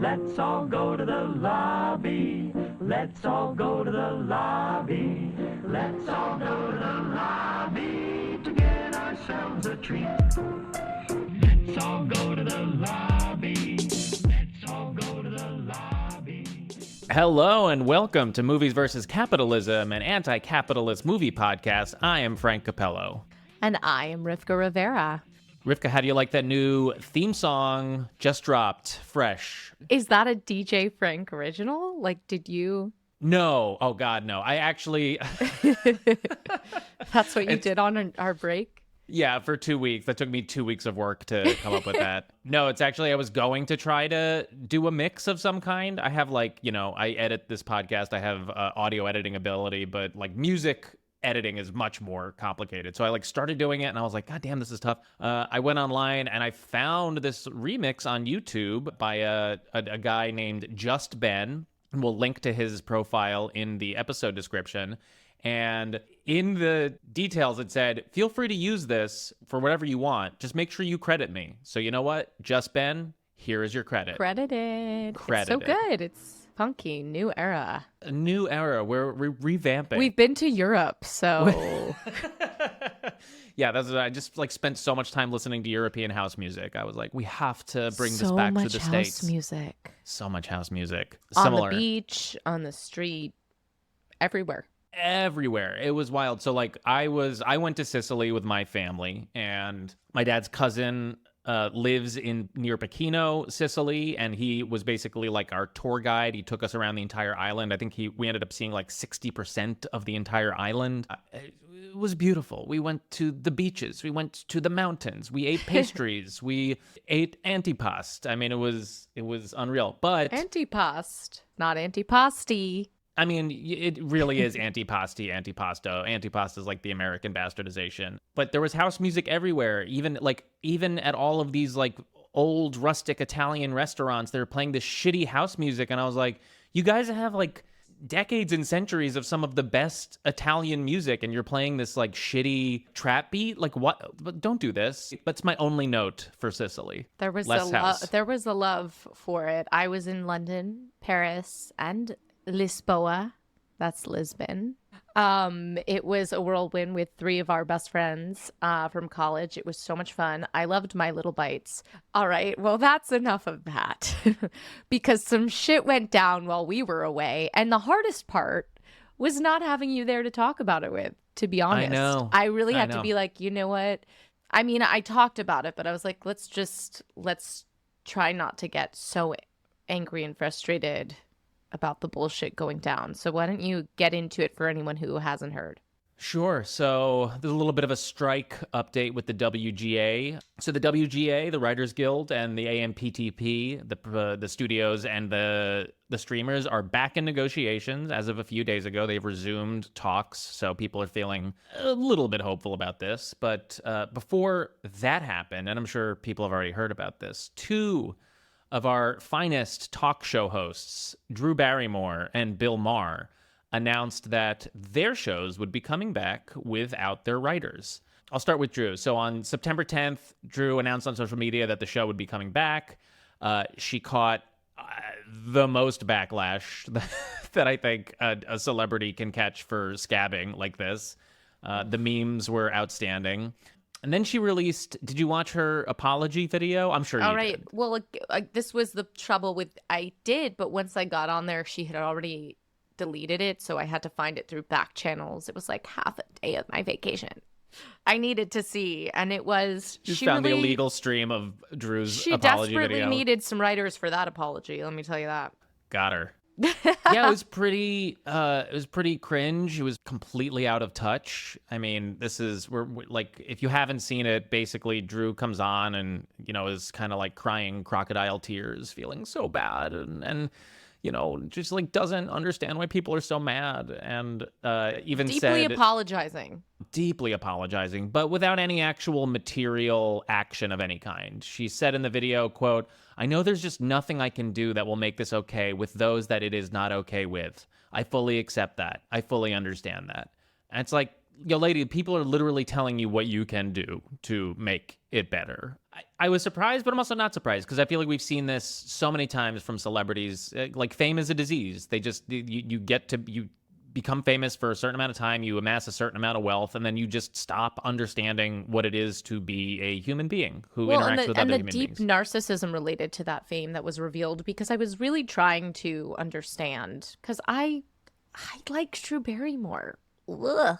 Let's all go to the lobby. Let's all go to the lobby. Let's all go to the lobby to get ourselves a treat. Let's all go to the lobby. Let's all go to the lobby. Hello and welcome to Movies vs. Capitalism, an anti-capitalist movie podcast. I am Frank Capello. And I am Rivka Rivera. Rivka, how do you like that new theme song just dropped, fresh? Is that a DJ Frank original? Like, did you? No. Oh, God, no. I actually... That's what you did on our break? Yeah, for 2 weeks. That took me 2 weeks of work to come up with that. No, it's actually, I was going to try to do a mix of some kind. I have I edit this podcast. I have audio editing ability, but music editing is much more complicated. So I started doing it and I was like, God damn, this is tough. I went online and I found this remix on YouTube by a guy named Just Ben. And we'll link to his profile in the episode description. And in the details, it said, feel free to use this for whatever you want. Just make sure you credit me. So you know what? Just Ben, here is your credit. Credited. It's so good. It's funky. New era. A new era. We're revamping. We've been to Europe, so... Yeah, I just spent so much time listening to European house music. I was like, we have to bring this back to the States. So much house music. So much house music. Similar. On the beach, on the street, everywhere. Everywhere. It was wild. So I went to Sicily with my family, and my dad's cousin lives near Pechino, Sicily, and he was basically our tour guide. He took us around the entire island. I think we ended up seeing 60% of the entire island. It was beautiful. We went to the beaches. We went to the mountains. We ate pastries. We ate antipast. I mean, it was unreal. But antipast, not antipasti. I mean, it really is antipasti, antipasto. Antipasta is the American bastardization. But there was house music everywhere. Even at all of these old rustic Italian restaurants, they were playing this shitty house music. And I was like, you guys have decades and centuries of some of the best Italian music, and you're playing this shitty trap beat. What? But don't do this. That's my only note for Sicily. There was a love for it. I was in London, Paris, and Lisboa. That's Lisbon. It was a whirlwind with 3 of our best friends from college. It was so much fun. I loved my little bites. All right, well, that's enough of that because some shit went down while we were away. And the hardest part was not having you there to talk about it with, to be honest. I know. I really had to be you know what? I mean, I talked about it, but I was like, let's try not to get so angry and frustrated about the bullshit going down. So why don't you get into it for anyone who hasn't heard? Sure. So there's a little bit of a strike update with the WGA. So the WGA, the Writers Guild, and the AMPTP, the studios and the streamers are back in negotiations. As of a few days ago, they've resumed talks. So people are feeling a little bit hopeful about this. But before that happened, and I'm sure people have already heard about this, 2 of our finest talk show hosts, Drew Barrymore and Bill Maher, announced that their shows would be coming back without their writers. I'll start with Drew. So on September 10th, Drew announced on social media that the show would be coming back. She caught the most backlash that I think a celebrity can catch for scabbing like this. The memes were outstanding. And then she released, did you watch her apology video? I'm sure you did. Well, this was the trouble with, I did, but once I got on there, she had already deleted it, so I had to find it through back channels. It was half a day of my vacation. I needed to see, and it was... She found the illegal stream of Drew's apology video. She desperately needed some writers for that apology, let me tell you that. Got her. Yeah, it was pretty cringe. It was completely out of touch. I mean, we're if you haven't seen it, basically Drew comes on and is kind of crying crocodile tears, feeling so bad, and just doesn't understand why people are so mad, and even deeply apologizing, but without any actual material action of any kind. She said in the video, quote, "I know there's just nothing I can do that will make this okay with those that it is not okay with. I fully accept that. I fully understand that." And it's yo, lady, people are literally telling you what you can do to make it better. I was surprised, but I'm also not surprised because I feel like we've seen this so many times from celebrities. Like fame is a disease. They just, you become famous for a certain amount of time, you amass a certain amount of wealth, and then you just stop understanding what it is to be a human being who interacts with other human beings. And the deep narcissism related to that fame that was revealed, because I was really trying to understand, because I like Drew Barrymore. Ugh.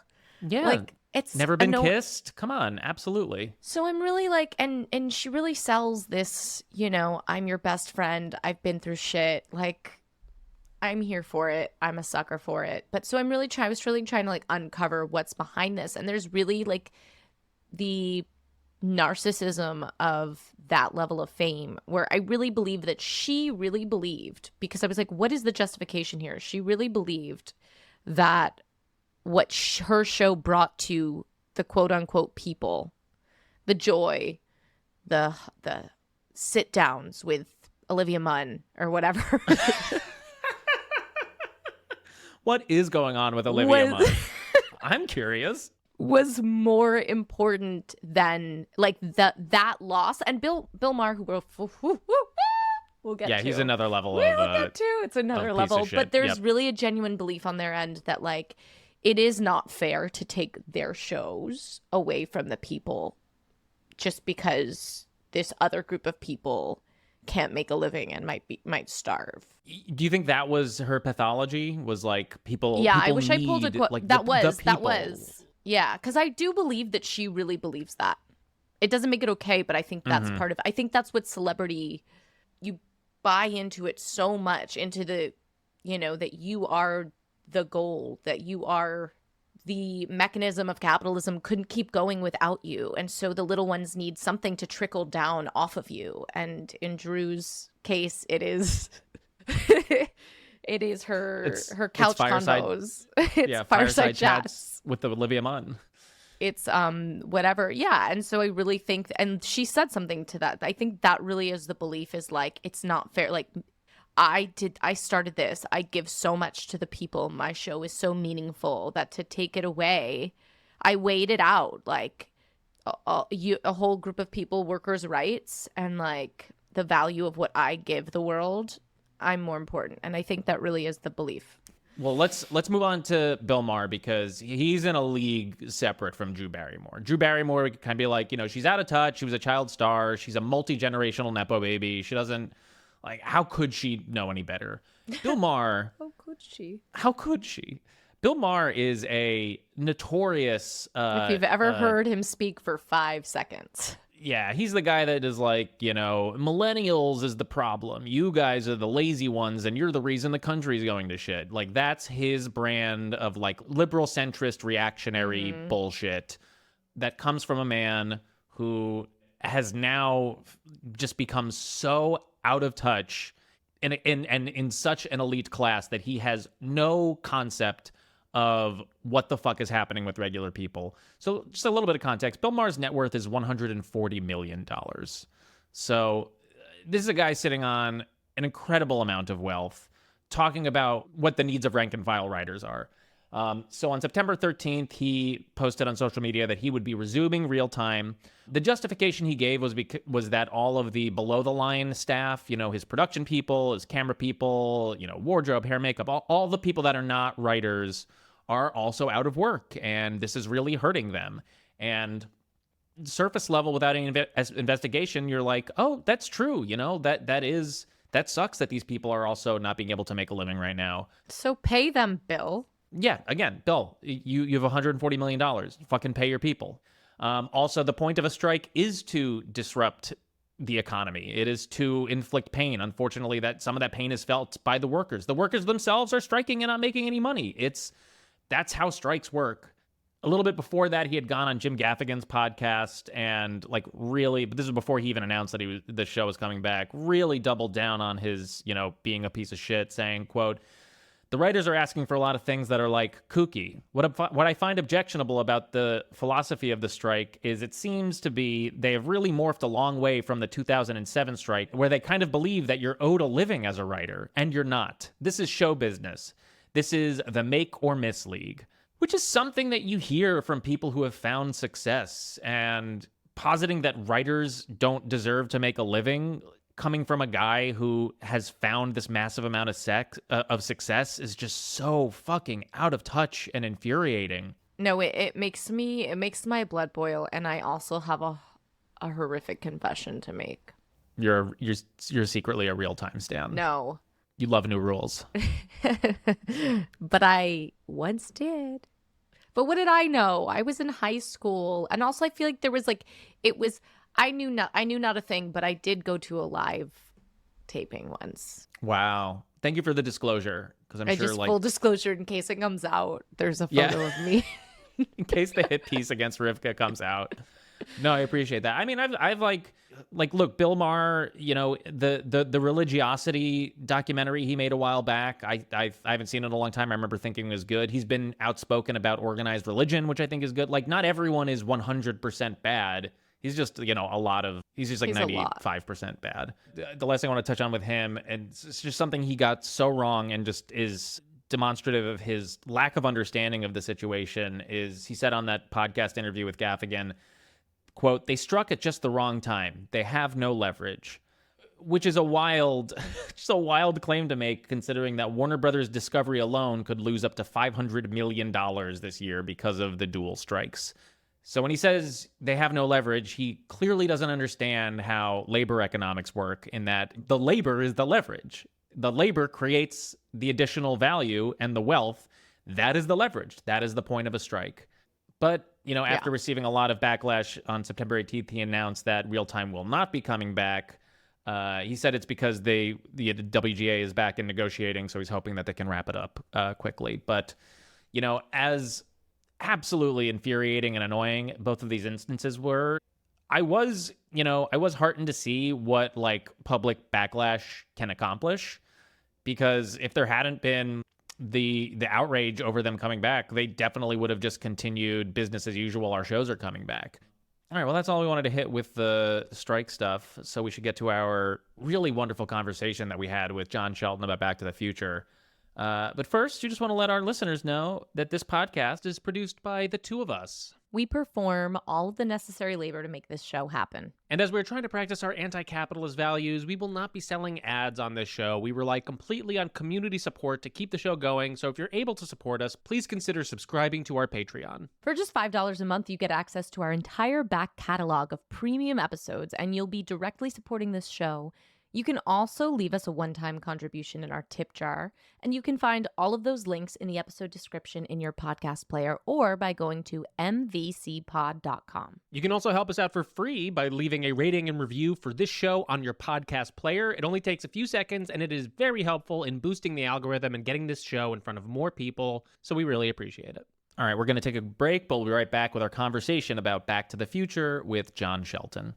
Yeah. Like, it's never been kissed. Come on, absolutely. So I'm really like, and she really sells this, I'm your best friend. I've been through shit. Like, I'm here for it. I'm a sucker for it. But so I was really trying to like uncover what's behind this. And there's really like the narcissism of that level of fame, where I really believe that she really believed, because I was like, what is the justification here? She really believed that what her show brought to the quote unquote people, the joy, the sit downs with Olivia Munn or whatever. What is going on with Olivia Munn? I'm curious. Was more important than like that loss. And Bill Maher, who we'll get to. Yeah, he's another level we'll get to. It's another level. But there's really a genuine belief on their end that like it is not fair to take their shows away from the people just because this other group of people can't make a living and might starve. Do you think that was her pathology? Was like people? Yeah, people I wish I pulled a quote. Like that the was. Yeah, because I do believe that she really believes that. It doesn't make it okay, but I think that's part of. I think that's what celebrity. You buy into it so much, into the, that you are the goal, that you are the mechanism of capitalism, couldn't keep going without you, and so the little ones need something to trickle down off of you. And in Drew's case, it is it is her couch combos. It's fireside chats with Olivia Munn. It's whatever. Yeah. And so I really think, and she said something to that. I think that really is the belief, is like, it's not fair. Like, I started this. I give so much to the people. My show is so meaningful that to take it away, I weighed it out. Like a whole group of people, workers' rights, and like the value of what I give the world, I'm more important. And I think that really is the belief. Well, let's move on to Bill Maher, because he's in a league separate from Drew Barrymore. Drew Barrymore can be like, she's out of touch. She was a child star. She's a multi-generational Nepo baby. She doesn't, like, how could she know any better? Bill Maher. How could she? Bill Maher is a notorious... if you've ever heard him speak for 5 seconds... Yeah, he's the guy that is like, millennials is the problem. You guys are the lazy ones, and you're the reason the country's going to shit. Like, that's his brand of, like, liberal centrist reactionary bullshit that comes from a man who has now just become so out of touch and in such an elite class that he has no concept of what the fuck is happening with regular people. So just a little bit of context. Bill Maher's net worth is $140 million. So this is a guy sitting on an incredible amount of wealth, talking about what the needs of rank and file writers are. So on September 13th, he posted on social media that he would be resuming real time. The justification he gave was that all of the below the line staff, his production people, his camera people, wardrobe, hair, makeup, all the people that are not writers are also out of work, and this is really hurting them. And surface level, without any investigation, you're like, oh, that's true. That sucks that these people are also not being able to make a living right now. So pay them, Bill. Yeah, again, Bill, you have $140 million. Fucking pay your people. Also, the point of a strike is to disrupt the economy. It is to inflict pain. Unfortunately, that some of that pain is felt by the workers. The workers themselves are striking and not making any money. That's how strikes work. A little bit before that, he had gone on Jim Gaffigan's podcast and really, but this is before he even announced that the show was coming back, really doubled down on his, being a piece of shit, saying, quote, "The writers are asking for a lot of things that are kooky. What I find objectionable about the philosophy of the strike is it seems to be they have really morphed a long way from the 2007 strike, where they kind of believe that you're owed a living as a writer, and you're not. This is show business. This is the make or miss league. which is something that you hear from people who have found success, and positing that writers don't deserve to make a living coming from a guy who has found this massive amount of success is just so fucking out of touch and infuriating. No, it makes my blood boil, and I also have a horrific confession to make. You're secretly a real-time stan. No. You love new rules. But I once did. But what did I know? I was in high school, and also I feel like there was I knew not a thing, but I did go to a live taping once. Wow. Thank you for the disclosure, because I'm sure full disclosure in case it comes out. There's a photo of me. In case the hit piece against Rivka comes out. No, I appreciate that. I mean, I've like look, Bill Maher, the religiosity documentary he made a while back. I haven't seen it in a long time. I remember thinking it was good. He's been outspoken about organized religion, which I think is good. Like, not everyone is 100% bad. He's just, he's just like 95% bad. The last thing I want to touch on with him, and it's just something he got so wrong and just is demonstrative of his lack of understanding of the situation, is he said on that podcast interview with Gaffigan, quote, "They struck at just the wrong time. They have no leverage," which is just a wild claim to make, considering that Warner Brothers Discovery alone could lose up to $500 million this year because of the dual strikes. So when he says they have no leverage, he clearly doesn't understand how labor economics work, in that the labor is the leverage. The labor creates the additional value and the wealth. That is the leverage. That is the point of a strike. But, after receiving a lot of backlash on September 18th, he announced that real time will not be coming back. He said it's because the WGA is back in negotiating, so he's hoping that they can wrap it up quickly. But, as absolutely infuriating and annoying both of these instances were, I was heartened to see what public backlash can accomplish, because if there hadn't been the outrage over them coming back, they definitely would have just continued business as usual. Our shows are coming back. All right, well, that's all we wanted to hit with the strike stuff, so we should get to our really wonderful conversation that we had with Jon Shelton about Back to the Future. But first, you just want to let our listeners know that this podcast is produced by the two of us. We perform all of the necessary labor to make this show happen. And as we're trying to practice our anti-capitalist values, we will not be selling ads on this show. We rely completely on community support to keep the show going. So if you're able to support us, please consider subscribing to our Patreon. For just $5 a month, you get access to our entire back catalog of premium episodes, and you'll be directly supporting this show. You can also leave us a one-time contribution in our tip jar, and you can find all of those links in the episode description in your podcast player or by going to mvcpod.com. You can also help us out for free by leaving a rating and review for this show on your podcast player. It only takes a few seconds, and it is very helpful in boosting the algorithm and getting this show in front of more people, so we really appreciate it. All right, we're going to take a break, but we'll be right back with our conversation about Back to the Future with Jon Shelton.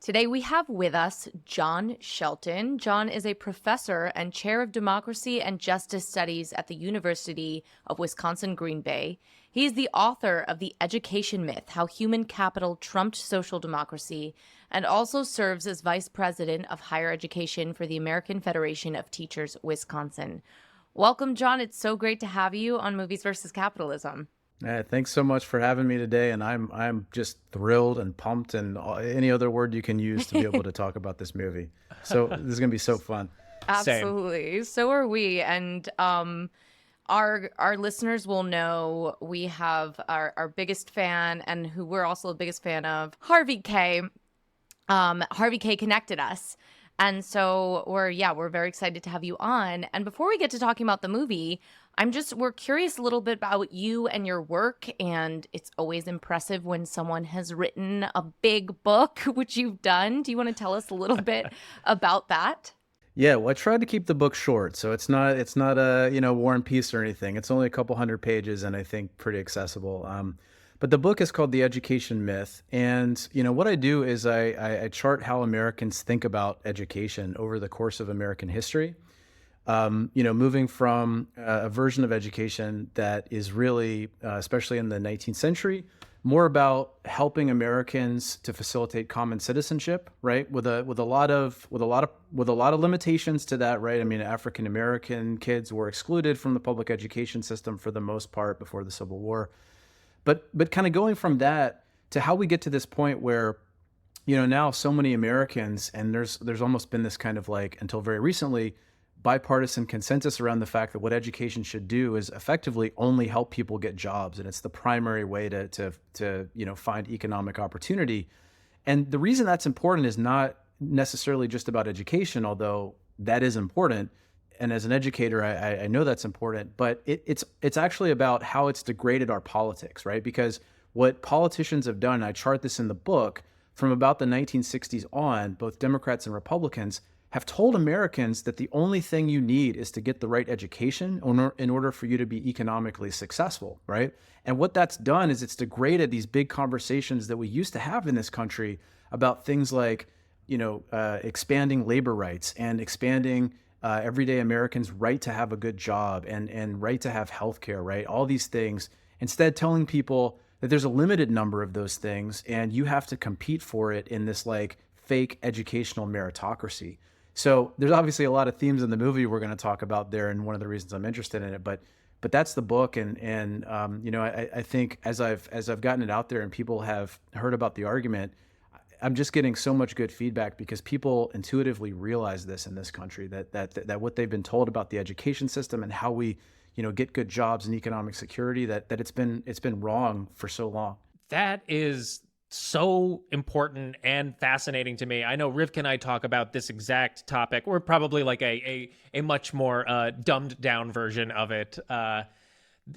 Today we have with us Jon Shelton. Jon is a professor and chair of democracy and justice studies at the University of Wisconsin-Green Bay. He is the author of The Education Myth: How Human Capital Trumped Social Democracy, and also serves as vice president of higher education for the American Federation of Teachers Wisconsin. Welcome, Jon. It's so great to have you on Movies versus Capitalism. Thanks so much for having me today, and I'm just thrilled and pumped and any other word you can use to be able to talk about this movie. So this is going to be so fun. Absolutely. Same. So are we. And our listeners will know we have our biggest fan, and who we're also the biggest fan of, Harvey K. Harvey K connected us. And so we're very excited to have you on. And before we get to talking about the movie, we're curious a little bit about you and your work, and it's always impressive when someone has written a big book, which you've done. Do you want to tell us a little bit about that? Yeah, well, I tried to keep the book short, so it's not a War and Peace or anything. It's only a couple hundred pages, and I think pretty accessible. But the book is called The Education Myth, and what I do is I chart how Americans think about education over the course of American history. moving from a version of education that is really, especially in the 19th century, more about helping Americans to facilitate common citizenship, right? With a lot of limitations to that, right? I mean, African American kids were excluded from the public education system for the most part before the Civil War, but kind of going from that to how we get to this point where, now so many Americans, and there's almost been this kind of like, until very recently, bipartisan consensus around the fact that what education should do is effectively only help people get jobs, and it's the primary way to find economic opportunity. And the reason that's important is not necessarily just about education, although that is important. And as an educator, I know that's important, but it's actually about how it's degraded our politics, right? Because what politicians have done, and I chart this in the book, from about the 1960s on, both Democrats and Republicans have told Americans that the only thing you need is to get the right education in order for you to be economically successful, right? And what that's done is it's degraded these big conversations that we used to have in this country about things like, expanding labor rights and expanding everyday Americans' right to have a good job and right to have health care, right? All these things. Instead, telling people that there's a limited number of those things and you have to compete for it in this like fake educational meritocracy. So there's obviously a lot of themes in the movie we're going to talk about there, and one of the reasons I'm interested in it. But that's the book, and I think as I've gotten it out there and people have heard about the argument, I'm just getting so much good feedback because people intuitively realize this in this country, that what they've been told about the education system and how we get good jobs and economic security, that it's been wrong for so long. That is so important and fascinating to me. I know Rivka and I talk about this exact topic. We're probably like a much more dumbed down version of it.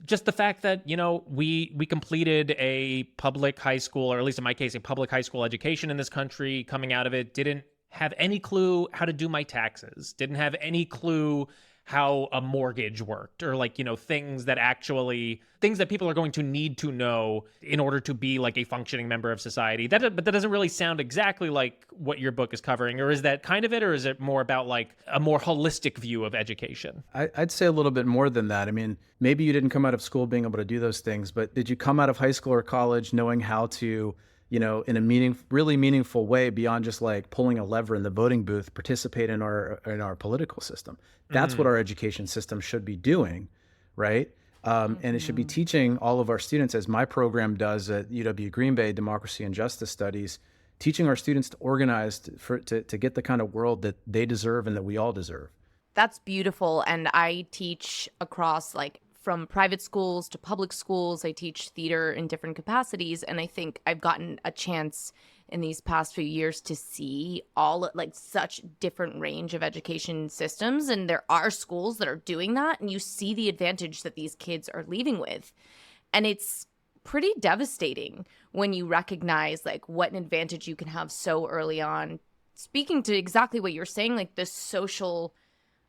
Just the fact that, we completed a public high school, or at least in my case, a public high school education in this country. Coming out of it, didn't have any clue how to do my taxes, didn't have any clue how a mortgage worked, or things that people are going to need to know in order to be like a functioning member of society. But that doesn't really sound exactly like what your book is covering. Or is that kind of it? Or is it more about like a more holistic view of education? I'd say a little bit more than that. I mean, maybe you didn't come out of school being able to do those things, but did you come out of high school or college knowing how to, in a really meaningful way, beyond just like pulling a lever in the voting booth, participate in our political system? That's what our education system should be doing, right? And it should be teaching all of our students, as my program does at UW Green Bay, Democracy and Justice Studies, teaching our students to organize to get the kind of world that they deserve and that we all deserve. That's beautiful. And I teach across from private schools to public schools. I teach theater in different capacities. And I think I've gotten a chance in these past few years to see all such different range of education systems. And there are schools that are doing that. And you see the advantage that these kids are leaving with. And it's pretty devastating when you recognize what an advantage you can have so early on. Speaking to exactly what you're saying, the social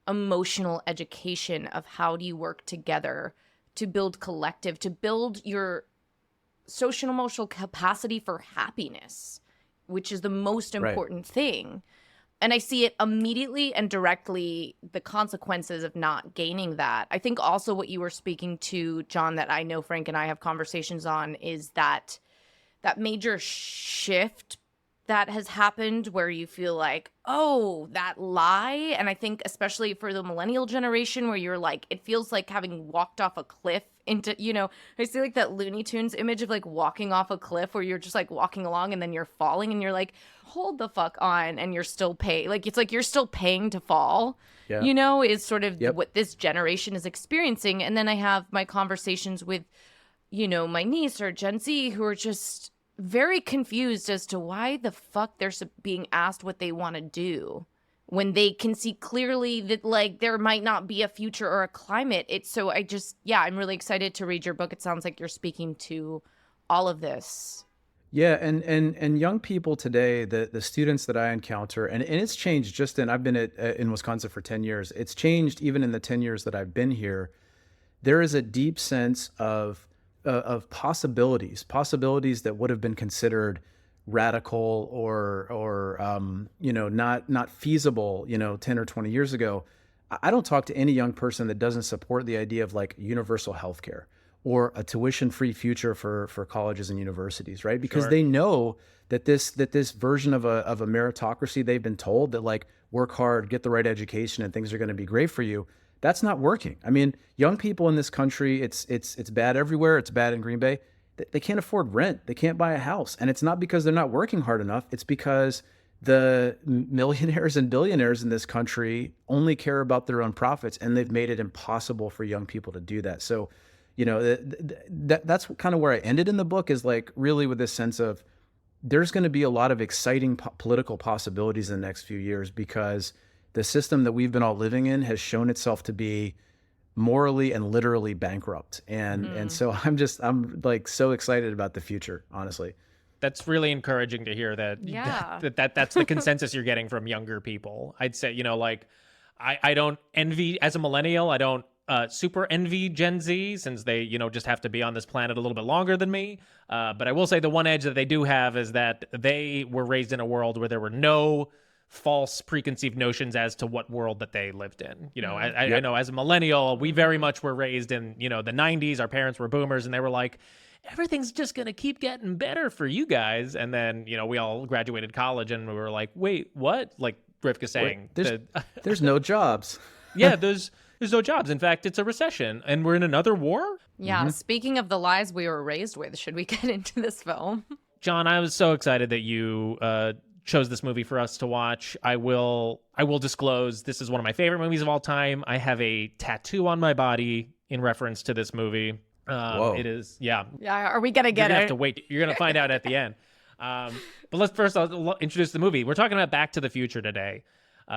emotional education of how do you work together to build collective, to build your social emotional capacity for happiness, which is the most important thing. And I see it immediately and directly, the consequences of not gaining that. I think also what you were speaking to, Jon, that I know Frank and I have conversations on, is that major shift that has happened where you feel like, oh, that lie. And I think especially for the millennial generation, where you're it feels like having walked off a cliff into, I see that Looney Tunes image of walking off a cliff where you're just walking along and then you're falling and you're hold the fuck on, and you're still paying. It's you're still paying to fall, is sort of what this generation is experiencing. And then I have my conversations with, my niece or Gen Z who are just very confused as to why the fuck they're being asked what they want to do when they can see clearly that there might not be a future or a climate. I'm really excited to read your book. It sounds like you're speaking to all of this. Yeah, and young people today, the students that I encounter, and it's changed I've been in Wisconsin for 10 years. It's changed even in the 10 years that I've been here. There is a deep sense of possibilities that would have been considered radical or not feasible, 10 or 20 years ago. I don't talk to any young person that doesn't support the idea of like universal healthcare or a tuition-free future for colleges and universities, right? Because Sure. they know that this version of a meritocracy they've been told that like work hard, get the right education, and things are going to be great for you. That's not working. I mean, young people in this country, it's bad everywhere. It's bad in Green Bay. They can't afford rent. They can't buy a house, and it's not because they're not working hard enough. It's because the millionaires and billionaires in this country only care about their own profits, and they've made it impossible for young people to do that. So, that's kind of where I ended in the book, is like really with this sense of there's going to be a lot of exciting political possibilities in the next few years, because the system that we've been all living in has shown itself to be morally and literally bankrupt. And so I'm like so excited about the future, honestly. That's really encouraging to hear that, Yeah. that's the consensus you're getting from younger people. I'd say, like, I don't envy, as a millennial, I don't super envy Gen Z, since they, just have to be on this planet a little bit longer than me. But I will say the one edge that they do have is that they were raised in a world where there were no false preconceived notions as to what world that they lived in. I know as a millennial, we very much were raised in, the 90s. Our parents were boomers, and they were like, everything's just going to keep getting better for you guys. And then, we all graduated college and we were like, wait, what? Like Rivka saying. There's no jobs. Yeah, there's no jobs. In fact, it's a recession and we're in another war. Yeah. Speaking of the lies we were raised with, should we get into this film? John, I was so excited that you chose this movie for us to watch. I will disclose, this is one of my favorite movies of all time. I have a tattoo on my body in reference to this movie. Whoa. It is, yeah. Yeah. Are we going to get You're gonna it? have to wait. You're gonna find out at the end. But I'll introduce the movie. We're talking about Back to the Future today.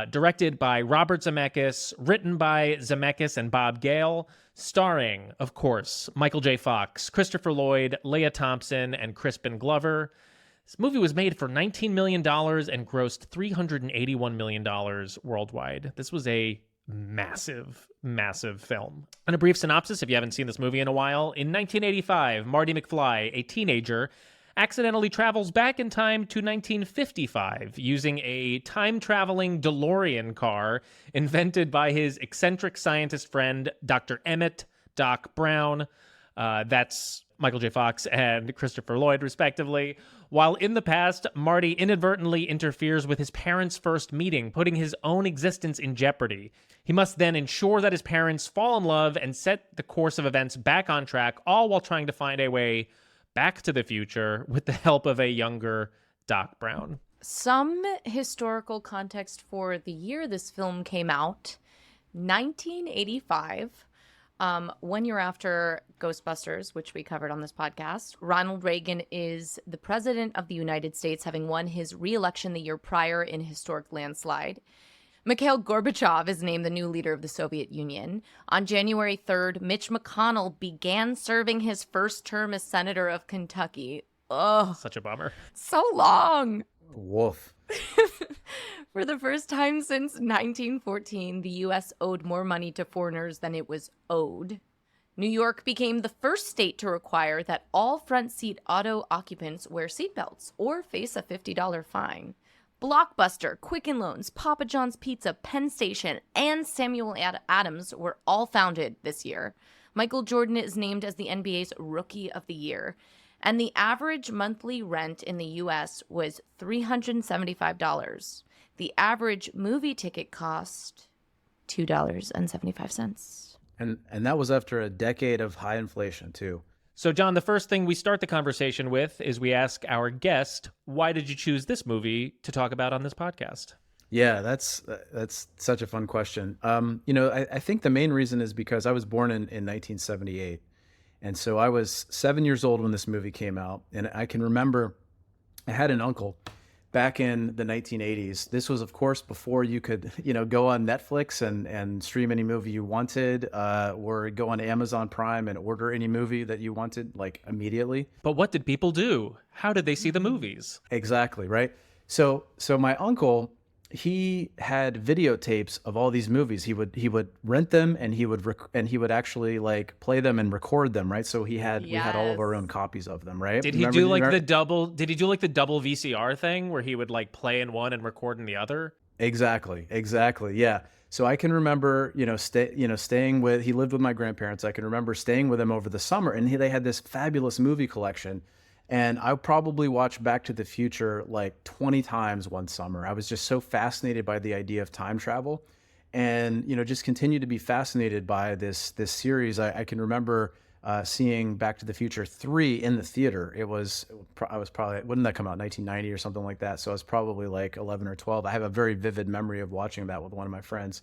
Directed by Robert Zemeckis, written by Zemeckis and Bob Gale, starring, of course, Michael J. Fox, Christopher Lloyd, Leah Thompson, and Crispin Glover. This movie was made for $19 million and grossed $381 million worldwide. This was a massive, massive film. And a brief synopsis, if you haven't seen this movie in a while. In 1985, Marty McFly, a teenager, accidentally travels back in time to 1955 using a time-traveling DeLorean car invented by his eccentric scientist friend, Dr. Emmett Doc Brown. That's Michael J. Fox and Christopher Lloyd, respectively. While in the past, Marty inadvertently interferes with his parents' first meeting, putting his own existence in jeopardy. He must then ensure that his parents fall in love and set the course of events back on track, all while trying to find a way back to the future with the help of a younger Doc Brown. Some historical context for the year this film came out, 1985. 1 year after Ghostbusters, which we covered on this podcast. Ronald Reagan is the president of the United States, having won his re-election the year prior in a historic landslide. Mikhail Gorbachev is named the new leader of the Soviet Union. On January 3rd, Mitch McConnell began serving his first term as senator of Kentucky. Ugh, Such a bummer. so long. Woof. For the first time since 1914, the U.S. owed more money to foreigners than it was owed. New York became the first state to require that all front seat auto occupants wear seatbelts or face a $50 fine. Blockbuster, Quicken Loans, Papa John's Pizza, Penn Station, and Samuel Adams were all founded this year. Michael Jordan is named as the NBA's Rookie of the Year. And the average monthly rent in the U.S. was $375. The average movie ticket cost $2.75. And that was after a decade of high inflation, too. So, John, the first thing we start the conversation with is we ask our guest, why did you choose this movie to talk about on this podcast? Yeah, that's such a fun question. I think the main reason is because I was born in 1978. And so I was 7 years old when this movie came out. And I can remember I had an uncle back in the 1980s. This was, of course, before you could, go on Netflix and stream any movie you wanted, or go on Amazon Prime and order any movie that you wanted, like, immediately. But what did people do? How did they see the movies? Exactly, right? So my uncle, he had videotapes of all these movies. He would rent them, and he would actually like play them and record them, right? So we had all of our own copies of them, right? Did he do like the double VCR thing where he would like play in one and record in the other? Exactly. Yeah. So I can remember, staying with, he lived with my grandparents. I can remember staying with him over the summer, and they had this fabulous movie collection. And I probably watched Back to the Future like 20 times one summer. I was just so fascinated by the idea of time travel, and, just continued to be fascinated by this series. I can remember seeing Back to the Future 3 in the theater. I was probably, when did that come out? 1990 or something like that. So I was probably like 11 or 12. I have a very vivid memory of watching that with one of my friends.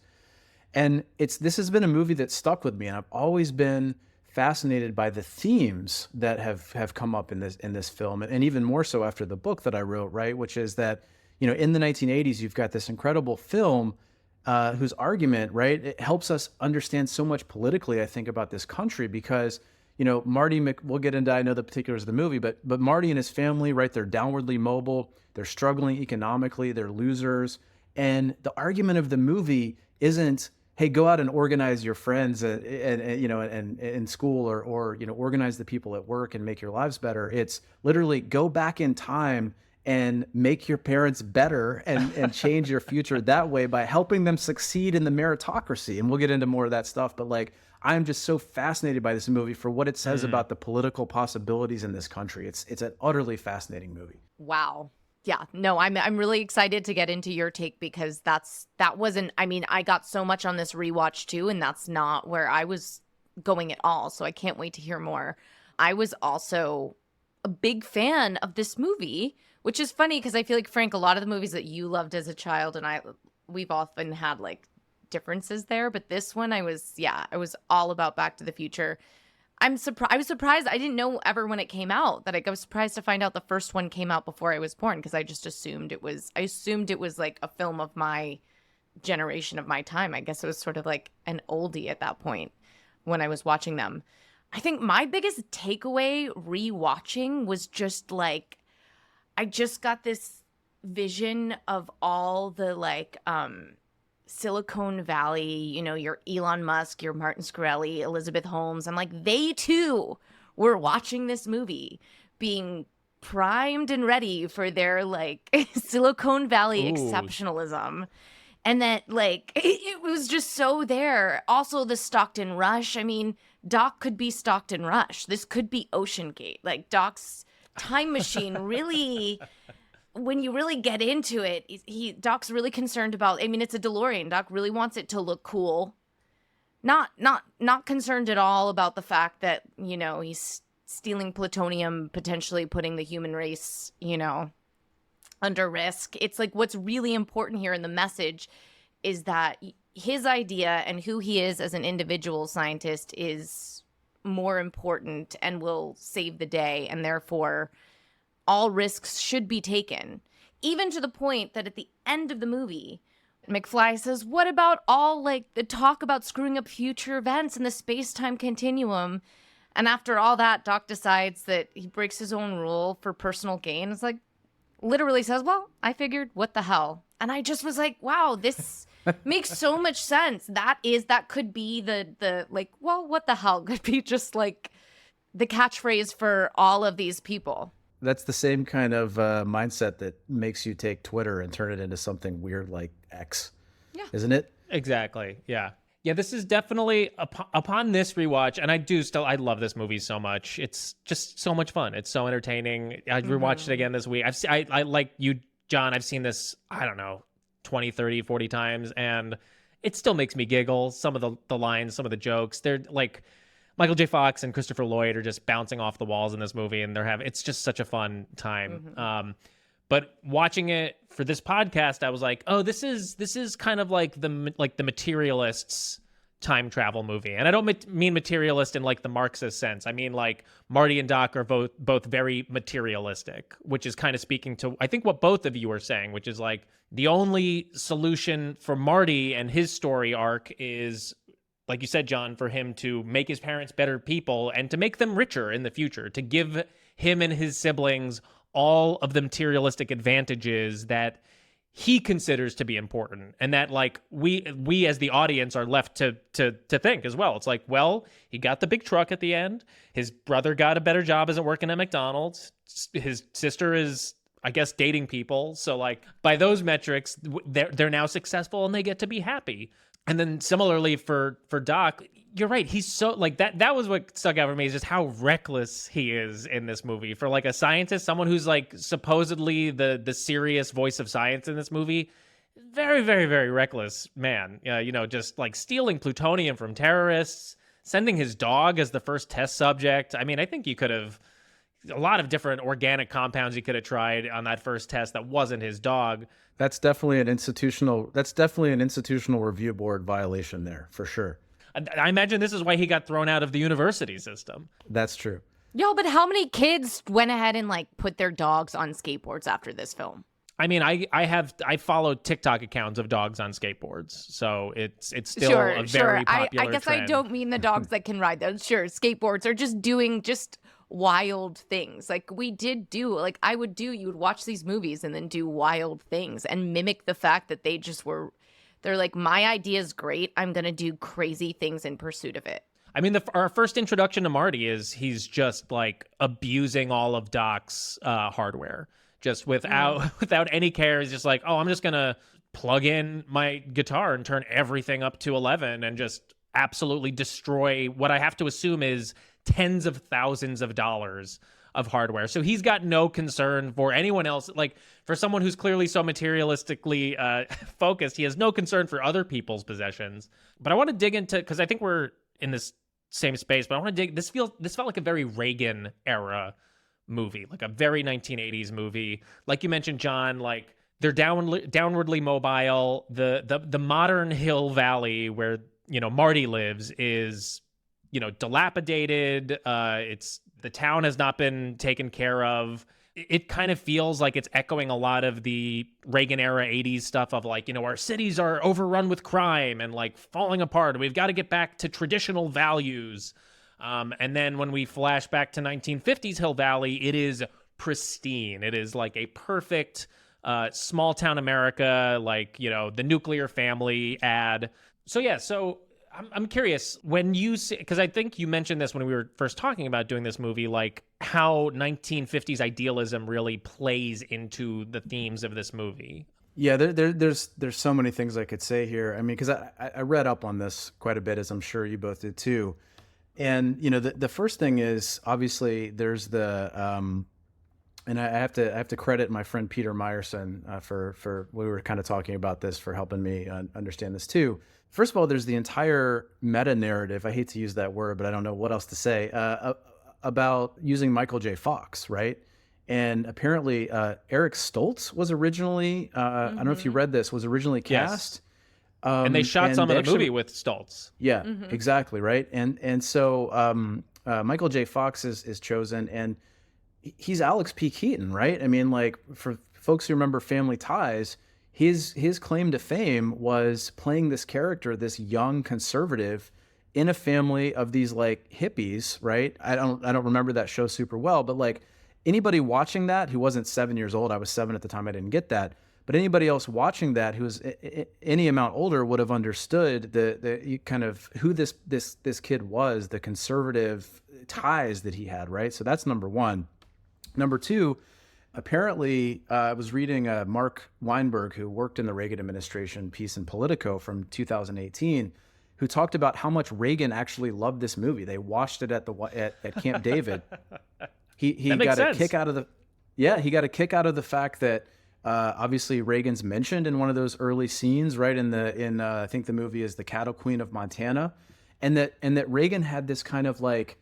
And this has been a movie that stuck with me, and I've always been fascinated by the themes that have come up in this film, and even more so after the book that I wrote, right? Which is that, in the 1980s, you've got this incredible film whose argument, right, it helps us understand so much politically, I think, about this country, because, we'll get into, I know the particulars of the movie, but Marty and his family, right, they're downwardly mobile, they're struggling economically, they're losers. And the argument of the movie isn't, hey, go out and organize your friends and in school, or organize the people at work and make your lives better. It's literally go back in time and make your parents better and change your future that way by helping them succeed in the meritocracy. And we'll get into more of that stuff. But like, I'm just so fascinated by this movie for what it says about the political possibilities in this country. It's an utterly fascinating movie. Wow. Yeah, no, I'm really excited to get into your take, because that wasn't, I mean, I got so much on this rewatch too, and that's not where I was going at all. So I can't wait to hear more. I was also a big fan of this movie, which is funny because I feel like, Frank, a lot of the movies that you loved as a child and we've often had like differences there, but this one I was all about Back to the Future. I was surprised. I didn't know ever when it came out that I was surprised to find out the first one came out before I was born, because I just assumed it was like a film of my generation, of my time. I guess it was sort of like an oldie at that point when I was watching them. I think my biggest takeaway rewatching was just like, I just got this vision of all the like Silicon Valley, your Elon Musk, your Martin Shkreli, Elizabeth Holmes. I'm like, they too were watching this movie, being primed and ready for their like Silicon Valley exceptionalism. And that like, it was just so there. Also the Stockton Rush. I mean, Doc could be Stockton Rush. This could be Ocean Gate. Like Doc's time machine really... When you really get into it, Doc's really concerned about, I mean, it's a DeLorean. Doc really wants it to look cool. Not concerned at all about the fact that, he's stealing plutonium, potentially putting the human race, under risk. It's like, what's really important here in the message is that his idea and who he is as an individual scientist is more important and will save the day, and therefore all risks should be taken, even to the point that at the end of the movie, McFly says, what about all like the talk about screwing up future events in the space-time continuum? And after all that, Doc decides that he breaks his own rule for personal gain. It's like, literally says, well, I figured, what the hell? And I just was like, wow, this makes so much sense. That could be the like, well, what the hell could be just like the catchphrase for all of these people. That's the same kind of mindset that makes you take Twitter and turn it into something weird like X, isn't it? Exactly. Yeah. Yeah, this is definitely, upon this rewatch, and I love this movie so much. It's just so much fun. It's so entertaining. I rewatched it again this week. I like you, John, I've seen this, I don't know, 20, 30, 40 times, and it still makes me giggle. Some of the lines, some of the jokes, they're like... Michael J. Fox and Christopher Lloyd are just bouncing off the walls in this movie, and it's just such a fun time. Mm-hmm. But watching it for this podcast, I was like, oh, this is kind of like the materialists' time travel movie. And I don't mean materialist in like the Marxist sense. I mean like Marty and Doc are both very materialistic, which is kind of speaking to, I think, what both of you are saying, which is like the only solution for Marty and his story arc is, like you said, John, for him to make his parents better people and to make them richer in the future, to give him and his siblings all of the materialistic advantages that he considers to be important, and that like we as the audience are left to think as well. It's like, well, he got the big truck at the end. His brother got a better job, isn't working at McDonald's. His sister is I guess, dating people. So like by those metrics, they're now successful and they get to be happy. And then similarly for Doc, you're right. He's so like that was what stuck out for me, is just how reckless he is in this movie. For like a scientist, someone who's like supposedly the serious voice of science in this movie, very, very, very reckless man. Just like stealing plutonium from terrorists, sending his dog as the first test subject. I mean, I think you could have a lot of different organic compounds he could have tried on that first test that wasn't his dog. That's definitely an institutional review board violation there, for sure. I imagine this is why he got thrown out of the university system. That's true. Yo, but how many kids went ahead and like put their dogs on skateboards after this film? I mean, I follow TikTok accounts of dogs on skateboards, so it's still a very popular I guess trend. I don't mean the dogs that can ride those. Sure, skateboards are just doing wild things. Like we did do, like I would do, you would watch these movies and then do wild things and mimic the fact that they're like, my idea is great, I'm gonna do crazy things in pursuit of it. I mean, our first introduction to Marty is he's just like abusing all of Doc's hardware, just without any care. He's just like, oh, I'm just gonna plug in my guitar and turn everything up to 11 and just absolutely destroy what I have to assume is tens of thousands of dollars of hardware. So he's got no concern for anyone else. Like for someone who's clearly so materialistically focused, he has no concern for other people's possessions. But I want to dig into, because I think we're in this same space, but I want to dig, this felt like a very Reagan era movie, like a very 1980s movie. Like you mentioned, John, like they're downwardly mobile. The modern Hill Valley where, Marty lives is, dilapidated. The town has not been taken care of. It kind of feels like it's echoing a lot of the Reagan era 80s stuff of like, our cities are overrun with crime and like falling apart. We've got to get back to traditional values. And then when we flash back to 1950s Hill Valley, it is pristine. It is like a perfect small town America, like, the nuclear family ad. So yeah, I'm curious, when you see, because I think you mentioned this when we were first talking about doing this movie, like how 1950s idealism really plays into the themes of this movie. Yeah, there's so many things I could say here. I mean, because I read up on this quite a bit, as I'm sure you both did too. And the first thing is obviously there's and I have to credit my friend Peter Meyerson for we were kind of talking about this, for helping me understand this too. First of all, there's the entire meta narrative. I hate to use that word, but I don't know what else to say about using Michael J. Fox, right? And apparently Eric Stoltz was originally I don't know if you read this, was originally cast. Yes. And they shot some of the movie with Stoltz. Yeah, exactly, right. And so Michael J. Fox is chosen, and he's Alex P. Keaton, right? I mean, like for folks who remember Family Ties, his claim to fame was playing this character, this young conservative in a family of these like hippies, right? I don't remember that show super well, but like anybody watching that who wasn't 7 years old, I was 7 at the time, I didn't get that. But anybody else watching that who was any amount older would have understood the kind of who this kid was, the conservative ties that he had, right? So that's number one. Number two, apparently, I was reading Mark Weinberg, who worked in the Reagan administration piece in Politico from 2018, who talked about how much Reagan actually loved this movie. They watched it at Camp David. He got a kick out of the fact that obviously Reagan's mentioned in one of those early scenes, right? In I think the movie is The Cattle Queen of Montana, and that Reagan had this kind of like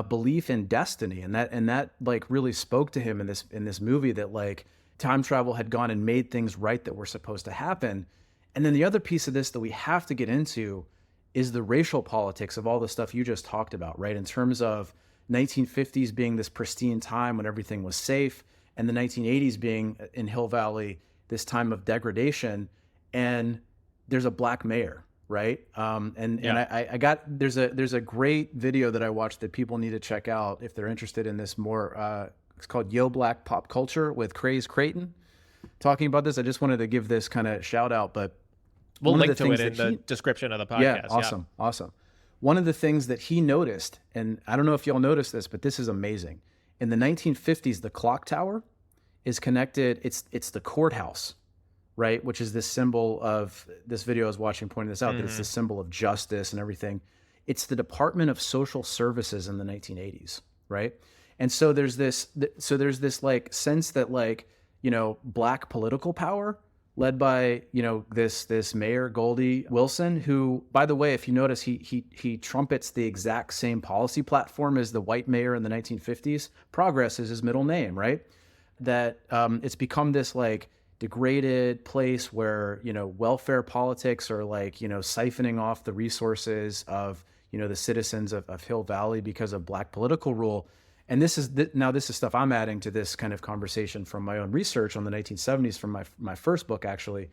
belief in destiny, and that like really spoke to him in this movie, that like time travel had gone and made things right that were supposed to happen. And then the other piece of this that we have to get into is the racial politics of all the stuff you just talked about, right? In terms of 1950s being this pristine time when everything was safe, and the 1980s being in Hill Valley this time of degradation, and there's a black mayor, right? And I got there's a great video that I watched that people need to check out if they're interested in this more. It's called Yo Black Pop Culture with Craze Creighton, talking about this. I just wanted to give this kind of shout out, but we'll link to it in the description of the podcast. Yeah, awesome. One of the things that he noticed, and I don't know if y'all noticed this, but this is amazing. In the 1950s, the clock tower is connected. It's the courthouse, right? Which is this symbol of, this video I was watching pointing this out, that it's the symbol of justice and everything. It's the Department of Social Services in the 1980s, right? And so there's this like sense that, like, you know, Black political power led by, you know, this Mayor Goldie Wilson, who, by the way, if you notice, he trumpets the exact same policy platform as the white mayor in the 1950s. Progress is his middle name, right? That it's become this like degraded place where, you know, welfare politics are like, you know, siphoning off the resources of, you know, the citizens of Hill Valley because of Black political rule. And this is stuff I'm adding to this kind of conversation from my own research on the 1970s from my first book, actually.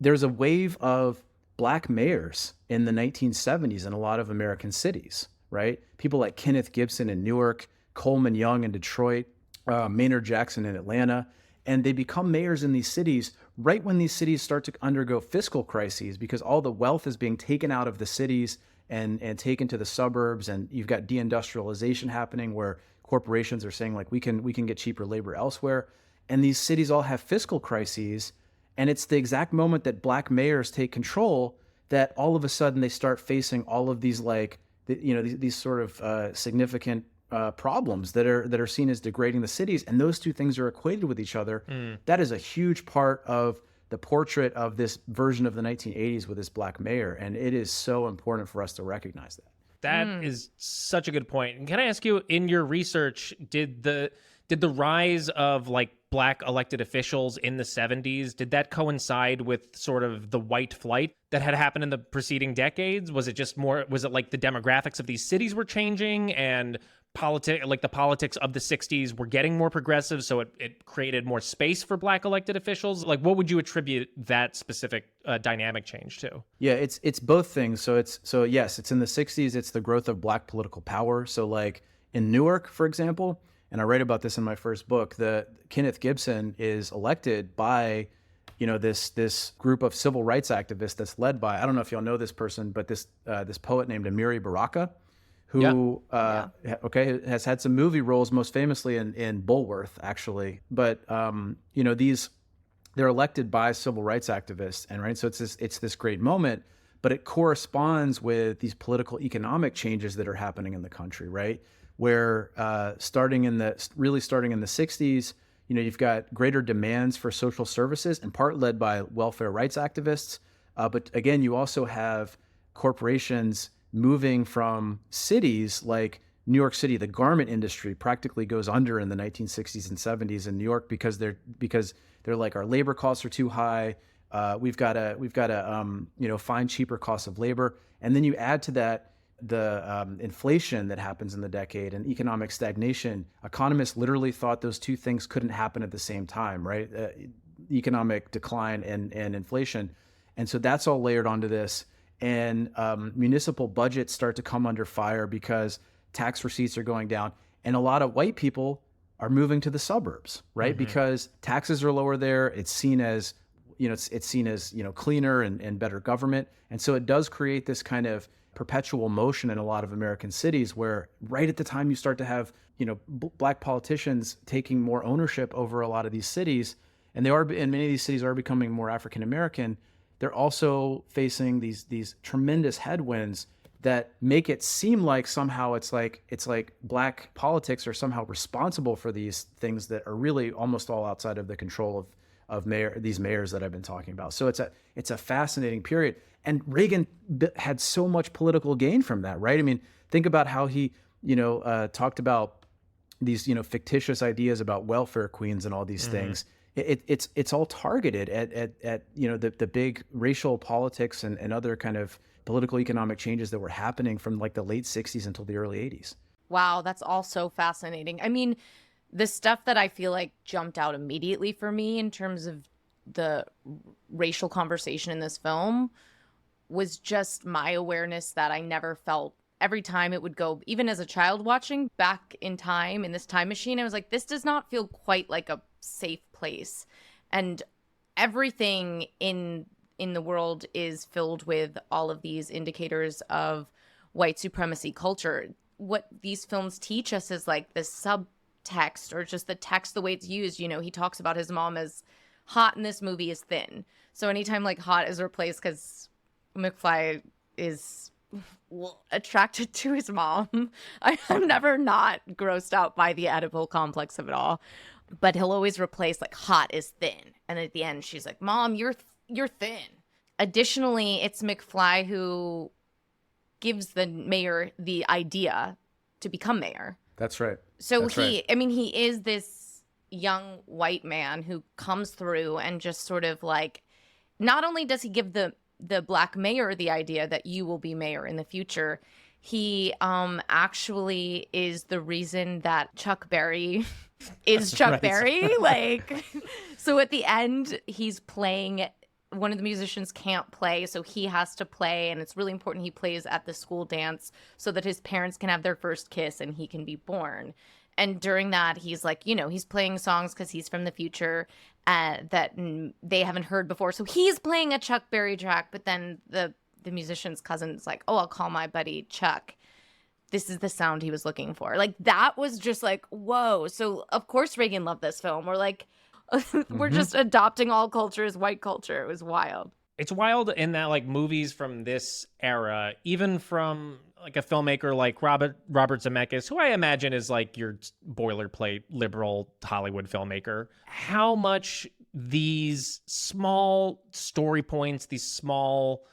There's a wave of Black mayors in the 1970s in a lot of American cities, right? People like Kenneth Gibson in Newark, Coleman Young in Detroit, Maynard Jackson in Atlanta. And they become mayors in these cities right when these cities start to undergo fiscal crises, because all the wealth is being taken out of the cities and taken to the suburbs, and you've got deindustrialization happening where corporations are saying, like, we can get cheaper labor elsewhere, and these cities all have fiscal crises, and it's the exact moment that Black mayors take control that all of a sudden they start facing all of these, like, you know, these sort of significant problems that are seen as degrading the cities, and those two things are equated with each other. That is a huge part of the portrait of this version of the 1980s with this Black mayor, and it is so important for us to recognize that. That is such a good point. And can I ask you, in your research, did the rise of like Black elected officials in the 70s, did that coincide with sort of the white flight that had happened in the preceding decades? Was it like the demographics of these cities were changing and the politics of the 60s were getting more progressive, so it created more space for Black elected officials? Like, what would you attribute that specific dynamic change to? Yeah, it's both things. So yes, it's in the 60s, it's the growth of Black political power. So like in Newark, for example, and I write about this in my first book, the Kenneth Gibson is elected by, you know, this group of civil rights activists that's led by, I don't know if y'all know this person, but this poet named Amiri Baraka, who has had some movie roles, most famously in Bulworth, actually. But you know, they're elected by civil rights activists, and right, so it's this great moment, but it corresponds with these political economic changes that are happening in the country, right? Where starting in the 60s, you know, you've got greater demands for social services, in part led by welfare rights activists, but again, you also have corporations moving from cities like New York City. The garment industry practically goes under in the 1960s and 70s in New York because they're like, our labor costs are too high. We've got to you know, find cheaper costs of labor. And then you add to that the inflation that happens in the decade and economic stagnation. Economists literally thought those two things couldn't happen at the same time, right? Economic decline and inflation. And so that's all layered onto this. And municipal budgets start to come under fire because tax receipts are going down. And a lot of white people are moving to the suburbs, right? Because taxes are lower there. It's seen as, you know, it's seen as, you know, cleaner and better government. And so it does create this kind of perpetual motion in a lot of American cities where right at the time you start to have, you know, Black politicians taking more ownership over a lot of these cities, and many of these cities are becoming more African American. They're also facing these tremendous headwinds that make it seem like somehow it's like Black politics are somehow responsible for these things that are really almost all outside of the control of these mayors that I've been talking about. So it's a fascinating period. And Reagan had so much political gain from that, right? I mean, think about how he, you know, talked about these, you know, fictitious ideas about welfare queens and all these things. It's all targeted at you know, the big racial politics and other kind of political economic changes that were happening from like the late 60s until the early 80s. Wow, that's all so fascinating. I mean, the stuff that I feel like jumped out immediately for me in terms of the racial conversation in this film was just my awareness that I never felt every time it would go, even as a child watching back in time in this time machine. I was like, this does not feel quite like a safe place. And everything in the world is filled with all of these indicators of white supremacy culture. What these films teach us is like this text or just the text, the way it's used. You know, he talks about his mom as hot in this movie is thin. So anytime like hot is replaced because McFly is attracted to his mom, I'm never not grossed out by the Oedipal complex of it all. But he'll always replace like hot is thin. And at the end, she's like, Mom, you're thin. Additionally, it's McFly who gives the mayor the idea to become mayor. That's right. So That's right. I mean, he is this young white man who comes through and just sort of like, not only does he give the black mayor the idea that you will be mayor in the future, he actually is the reason that Chuck Berry is Chuck right. Berry. Like, so at the end, he's playing. One of the musicians can't play, so he has to play, and it's really important he plays at the school dance so that his parents can have their first kiss and he can be born. And during that, he's like, you know, he's playing songs because he's from the future that they haven't heard before. So he's playing a Chuck Berry track, but then the musician's cousin's like, oh, I'll call my buddy Chuck. This is the sound he was looking for. Like, that was just like, whoa. So, of course, Reagan loved this film. We're like, we're just adopting all cultures, white culture. It was wild. It's wild in that like movies from this era, even from like a filmmaker like Robert Zemeckis, who I imagine is like your boilerplate liberal Hollywood filmmaker, how much these small story points, these small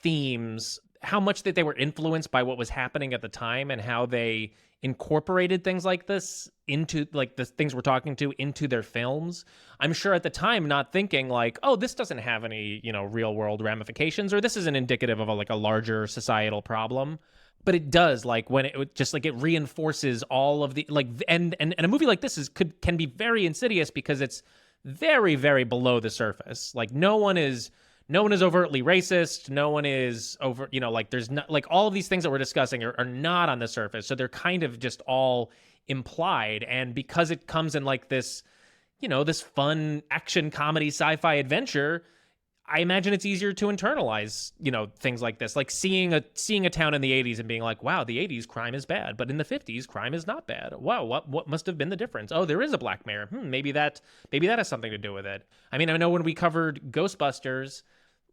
themes, how much that they were influenced by what was happening at the time and how they incorporated things like this into like the things we're talking to into their films. I'm sure at the time not thinking like, oh, this doesn't have any, you know, real world ramifications, or this isn't indicative of a larger societal problem. But it does, like when it just like it reinforces all of the like, and a movie like this can be very insidious because it's very, very below the surface. Like no one is overtly racist. No one is over, you know, like there's not like all of these things that we're discussing are not on the surface. So they're kind of just all implied. And because it comes in like this, you know, this fun action comedy sci-fi adventure, I imagine it's easier to internalize, you know, things like this, like seeing a town in the 80s and being like, wow, the 80s crime is bad, but in the 50s crime is not bad. Wow, what must have been the difference? Oh, there is a black mayor. Maybe that has something to do with it. I mean, I know when we covered Ghostbusters,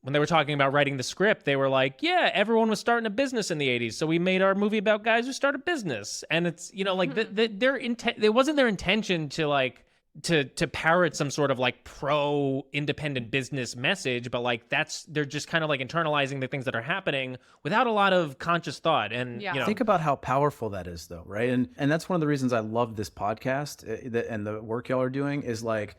when they were talking about writing the script, they were like, yeah, everyone was starting a business in the 80s, so we made our movie about guys who start a business. And it's, you know, like it wasn't their intention to like to parrot some sort of like pro independent business message, but like they're just kind of like internalizing the things that are happening without a lot of conscious thought. And you know, think about how powerful that is though, right? And that's one of the reasons I love this podcast and the work y'all are doing is like,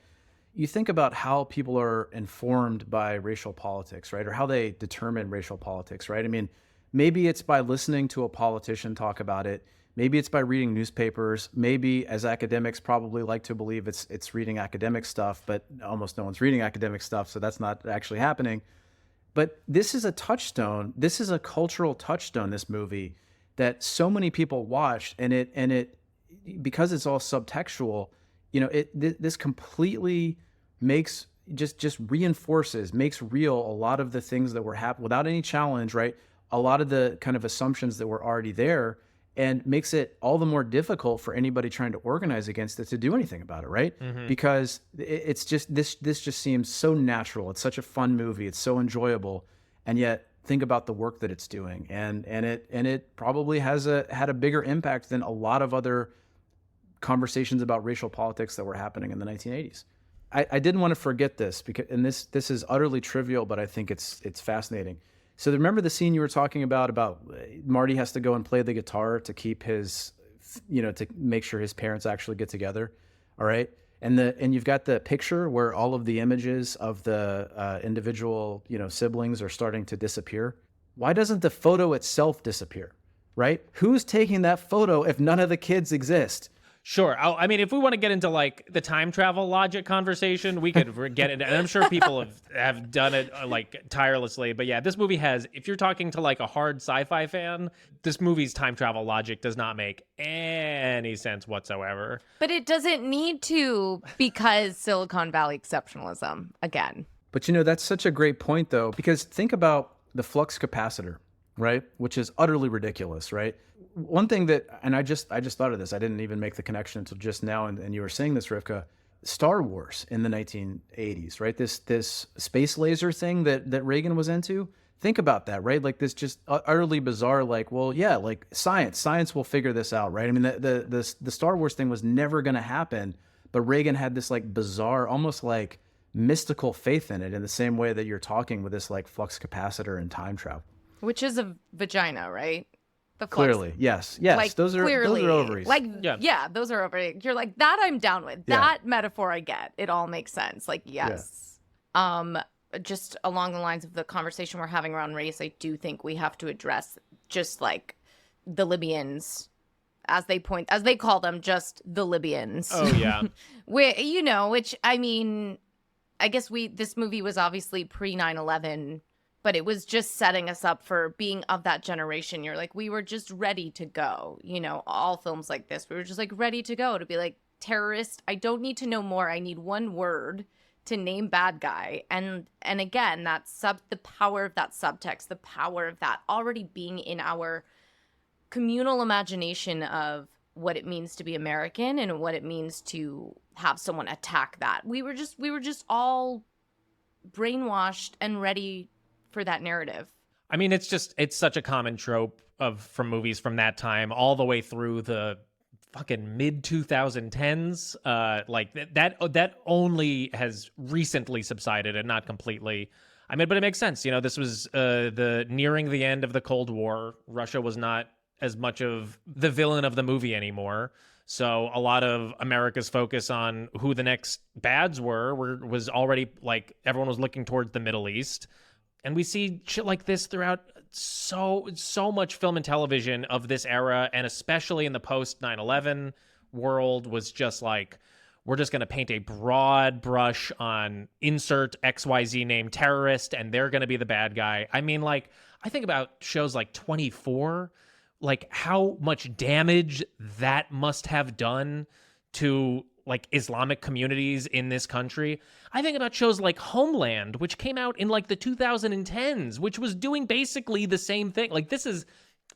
you think about how people are informed by racial politics, right? Or how they determine racial politics, right? I mean, maybe it's by listening to a politician talk about it. Maybe it's by reading newspapers. Maybe, as academics probably like to believe, it's reading academic stuff, but almost no one's reading academic stuff, so that's not actually happening. But this is a touchstone. This is a cultural touchstone, this movie, that so many people watched, and it because it's all subtextual, you know, this completely makes just reinforces, makes real a lot of the things that were happening without any challenge, right? A lot of the kind of assumptions that were already there, and makes it all the more difficult for anybody trying to organize against it to do anything about it, right? Mm-hmm. Because it's just this just seems so natural. It's such a fun movie. It's so enjoyable, and yet think about the work that it's doing, and it probably had a bigger impact than a lot of other conversations about racial politics that were happening in the 1980s. I didn't want to forget this because, and this is utterly trivial, but I think it's fascinating. So remember the scene you were talking about Marty has to go and play the guitar to keep his, you know, to make sure his parents actually get together. All right. And you've got the picture where all of the images of the individual, you know, siblings are starting to disappear. Why doesn't the photo itself disappear? Right? Who's taking that photo if none of the kids exist? Sure. I mean, if we want to get into like the time travel logic conversation, we could get into, and I'm sure people have done it like tirelessly. But yeah, this movie has, if you're talking to like a hard sci-fi fan, this movie's time travel logic does not make any sense whatsoever. But it doesn't need to, because Silicon Valley exceptionalism again. But you know, that's such a great point though, because think about the flux capacitor. right? Which is utterly ridiculous, right? One thing that, and I just thought of this, I didn't even make the connection until just now, and you were saying this, Rivka. Star Wars in the 1980s, right? This space laser thing that Reagan was into. Think about that, right? Like this just utterly bizarre, like, well, yeah, like science will figure this out, right? I mean, the Star Wars thing was never going to happen, but Reagan had this like bizarre, almost like mystical faith in it, in the same way that you're talking with this like flux capacitor and time travel. Which is a vagina, right? The flux. Clearly, yes, Like, those are ovaries. Like, yeah, those are ovaries. You're like, that I'm down with. Yeah. That metaphor I get. It all makes sense. Like, yes. Just along the lines of the conversation we're having around race, I do think we have to address just like the Libyans, as they call them, just the Libyans. Oh, yeah. which, I mean, I guess this movie was obviously pre 9/11, but it was just setting us up for being of that generation. You're like, we were just ready to go. All films like this, we were just like ready to go, to be like, terrorist. I don't need to know more. I need one word to name bad guy. And again, the power of that subtext, the power of that already being in our communal imagination of what it means to be American and what it means to have someone attack that. We were just all brainwashed and ready for that narrative. I mean, it's such a common trope from movies from that time all the way through the fucking mid 2010s. Like that only has recently subsided and not completely. I mean, but it makes sense. This was the nearing the end of the Cold War. Russia was not as much of the villain of the movie anymore. So a lot of America's focus on who the next bads was already like everyone was looking towards the Middle East. And we see shit like this throughout so much film and television of this era, and especially in the post 9/11 world, was just like, we're just going to paint a broad brush on insert XYZ name terrorist, and they're going to be the bad guy. I mean, like, I think about shows like 24, like how much damage that must have done to like Islamic communities in this country. I think about shows like Homeland, which came out in like the 2010s, which was doing basically the same thing. Like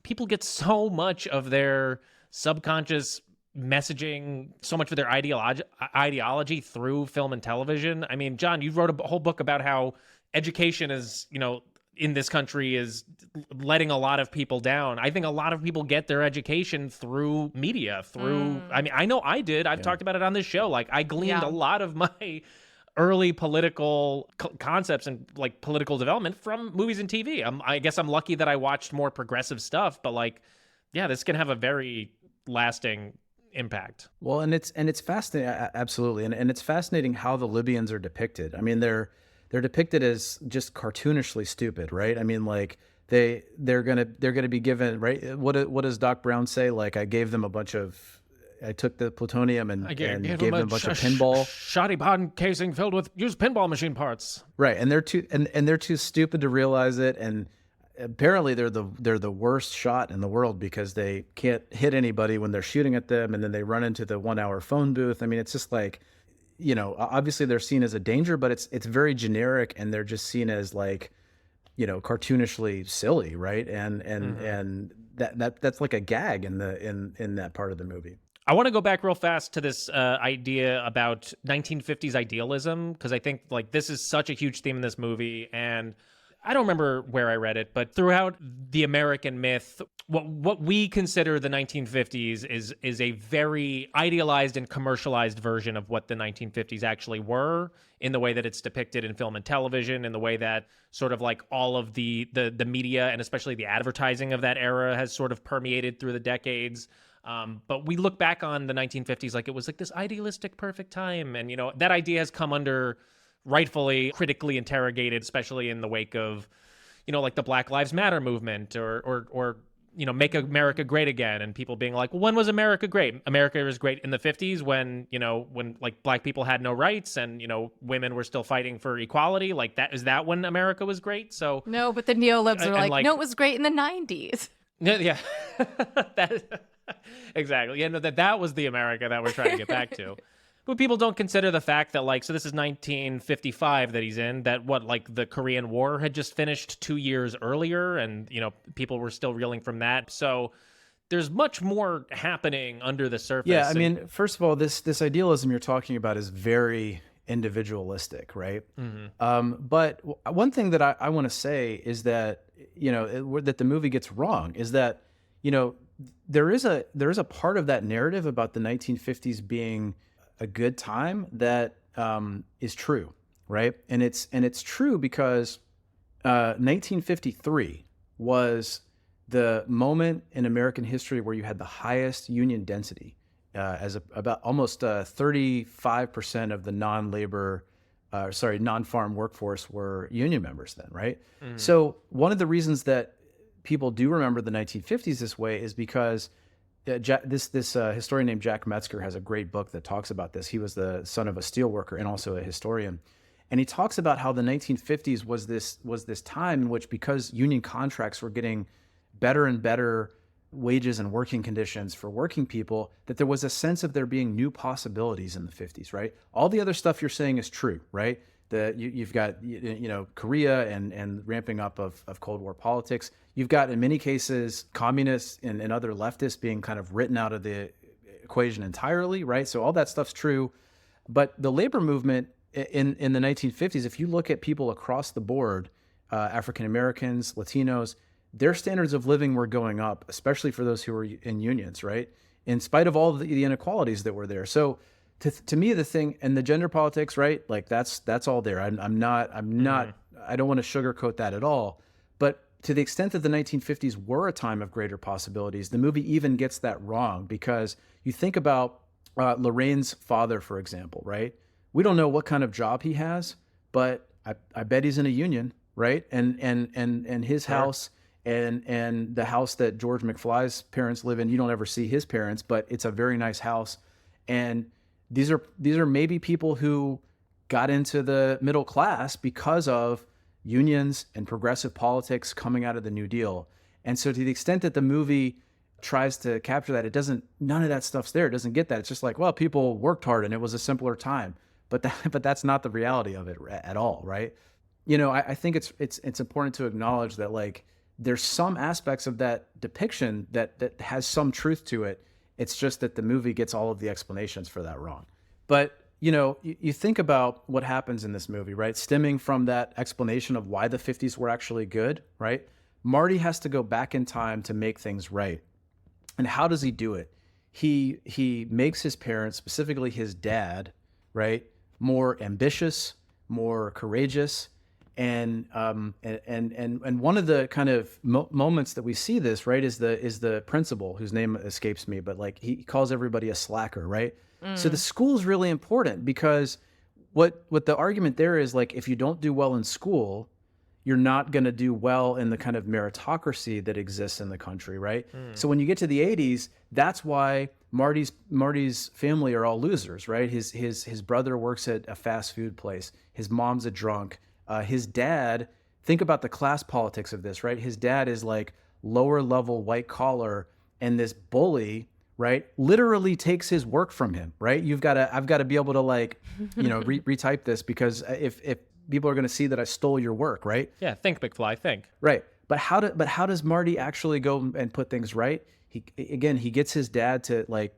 people get so much of their subconscious messaging, so much of their ideology through film and television. I mean, John, you wrote a whole book about how education is, in this country is letting a lot of people down. I think a lot of people get their education through media, I mean, I know I did. I've talked about it on this show. Like, I gleaned a lot of my early political concepts and like political development from movies and TV. I guess I'm lucky that I watched more progressive stuff, but like, yeah, this can have a very lasting impact. Well, and it's fascinating. Absolutely. And it's fascinating how the Libyans are depicted. I mean, they're depicted as just cartoonishly stupid, right? I mean, like they're gonna be given, right? What does Doc Brown say? Like, I took the plutonium and gave them a bunch of pinball shoddy pod casing filled with used pinball machine parts. Right, and they're too stupid to realize it, and apparently they're the worst shot in the world because they can't hit anybody when they're shooting at them, and then they run into the 1 hour phone booth. I mean, it's just like, obviously they're seen as a danger, but it's very generic, and they're just seen as like, cartoonishly silly, right? And that's like a gag in that part of the movie. I want to go back real fast to this idea about 1950s idealism, because I think like this is such a huge theme in this movie, and I don't remember where I read it, but throughout the American myth, what we consider the 1950s is a very idealized and commercialized version of what the 1950s actually were, in the way that it's depicted in film and television, in the way that sort of like all of the media and especially the advertising of that era has sort of permeated through the decades. But we look back on the 1950s like it was like this idealistic perfect time, and that idea has come under rightfully critically interrogated, especially in the wake of like the Black Lives Matter movement or Make America Great Again, and people being like, well, when was America great? America was great in the 50s when like black people had no rights and women were still fighting for equality. Like, is that when America was great? So no, but the neolibs are like, no, it was great in the 90s. Yeah. Exactly. Yeah, no, that was the America that we're trying to get back to. But people don't consider the fact that, like, so this is 1955 that he's in, that like the Korean War had just finished 2 years earlier, and, people were still reeling from that. So there's much more happening under the surface. Yeah, I mean, first of all, this idealism you're talking about is very individualistic, right? But one thing that I want to say is that, that the movie gets wrong is that, there is a part of that narrative about the 1950s being a good time that is true, right? And it's true because 1953 was the moment in American history where you had the highest union density, about almost 35% of the non-farm workforce were union members then, right? So one of the reasons that people do remember the 1950s this way is because this historian named Jack Metzger has a great book that talks about this. He was the son of a steelworker and also a historian. And he talks about how the 1950s was this time in which, because union contracts were getting better and better wages and working conditions for working people, that there was a sense of there being new possibilities in the 50s, right? All the other stuff you're saying is true, right? You've got Korea and ramping up of Cold War politics. You've got, in many cases, communists and other leftists being kind of written out of the equation entirely, right? So all that stuff's true. But the labor movement in the 1950s, if you look at people across the board, African Americans, Latinos, their standards of living were going up, especially for those who were in unions, right? In spite of all the inequalities that were there. So to me, the thing, and the gender politics, right? Like that's all there. I don't want to sugarcoat that at all. But to the extent that the 1950s were a time of greater possibilities, the movie even gets that wrong, because you think about Lorraine's father, for example, right? We don't know what kind of job he has, but I bet he's in a union, right? And his house and the house that George McFly's parents live in, you don't ever see his parents, but it's a very nice house. And these are maybe people who got into the middle class because of unions and progressive politics coming out of the New Deal. And so to the extent that the movie tries to capture that, none of that stuff's there. It doesn't get that. It's just like, well, people worked hard and it was a simpler time. But that's not the reality of it at all, right? I think it's important to acknowledge that, like, there's some aspects of that depiction that has some truth to it. It's just that the movie gets all of the explanations for that wrong. But, you think about what happens in this movie, right? Stemming from that explanation of why the 50s were actually good, right? Marty has to go back in time to make things right. And how does he do it? He makes his parents, specifically his dad, right, more ambitious, more courageous. And one of the kind of moments that we see this, right, is the principal, whose name escapes me, but like he calls everybody a slacker, right? So the school is really important, because what the argument there is, like, if you don't do well in school, you're not going to do well in the kind of meritocracy that exists in the country, right? So when you get to the 80s, that's why Marty's family are all losers, right? His brother works at a fast food place. His mom's a drunk. His dad, think about the class politics of this, right? His dad is like lower level white collar, and this bully, right, literally takes his work from him, right? I've got to be able to, like, retype this, because if people are going to see that I stole your work, right? Yeah, think, McFly, think. Right. But how does Marty actually go and put things right? He gets his dad to, like,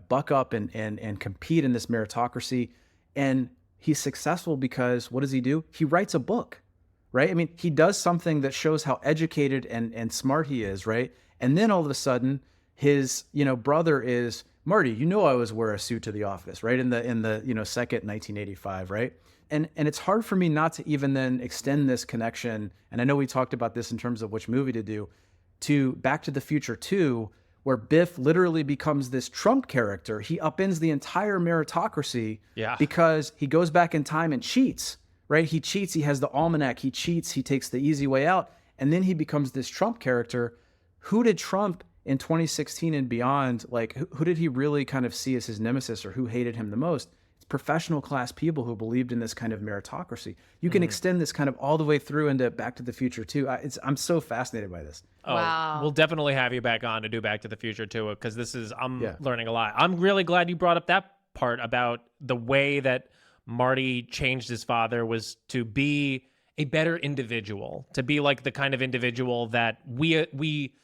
buck up and compete in this meritocracy, and he's successful because what does he do? He writes a book, right? I mean, he does something that shows how educated and smart he is, right? And then all of a sudden, his brother is, Marty, I always wear a suit to the office, right? In the second 1985, right? And it's hard for me not to even then extend this connection, and I know we talked about this in terms of which movie to do, to Back to the Future 2, where Biff literally becomes this Trump character. He upends the entire meritocracy because he goes back in time and cheats, right? He cheats. He has the almanac. He cheats. He takes the easy way out. And then he becomes this Trump character. Who did Trump in 2016 and beyond, like, who did he really kind of see as his nemesis, or who hated him the most? It's professional class people who believed in this kind of meritocracy. You can extend this kind of all the way through into Back to the Future too. I'm so fascinated by this. Oh, Wow. We'll definitely have you back on to do Back to the Future too, because I'm learning a lot. I'm really glad you brought up that part about the way that Marty changed his father was to be a better individual, to be like the kind of individual that we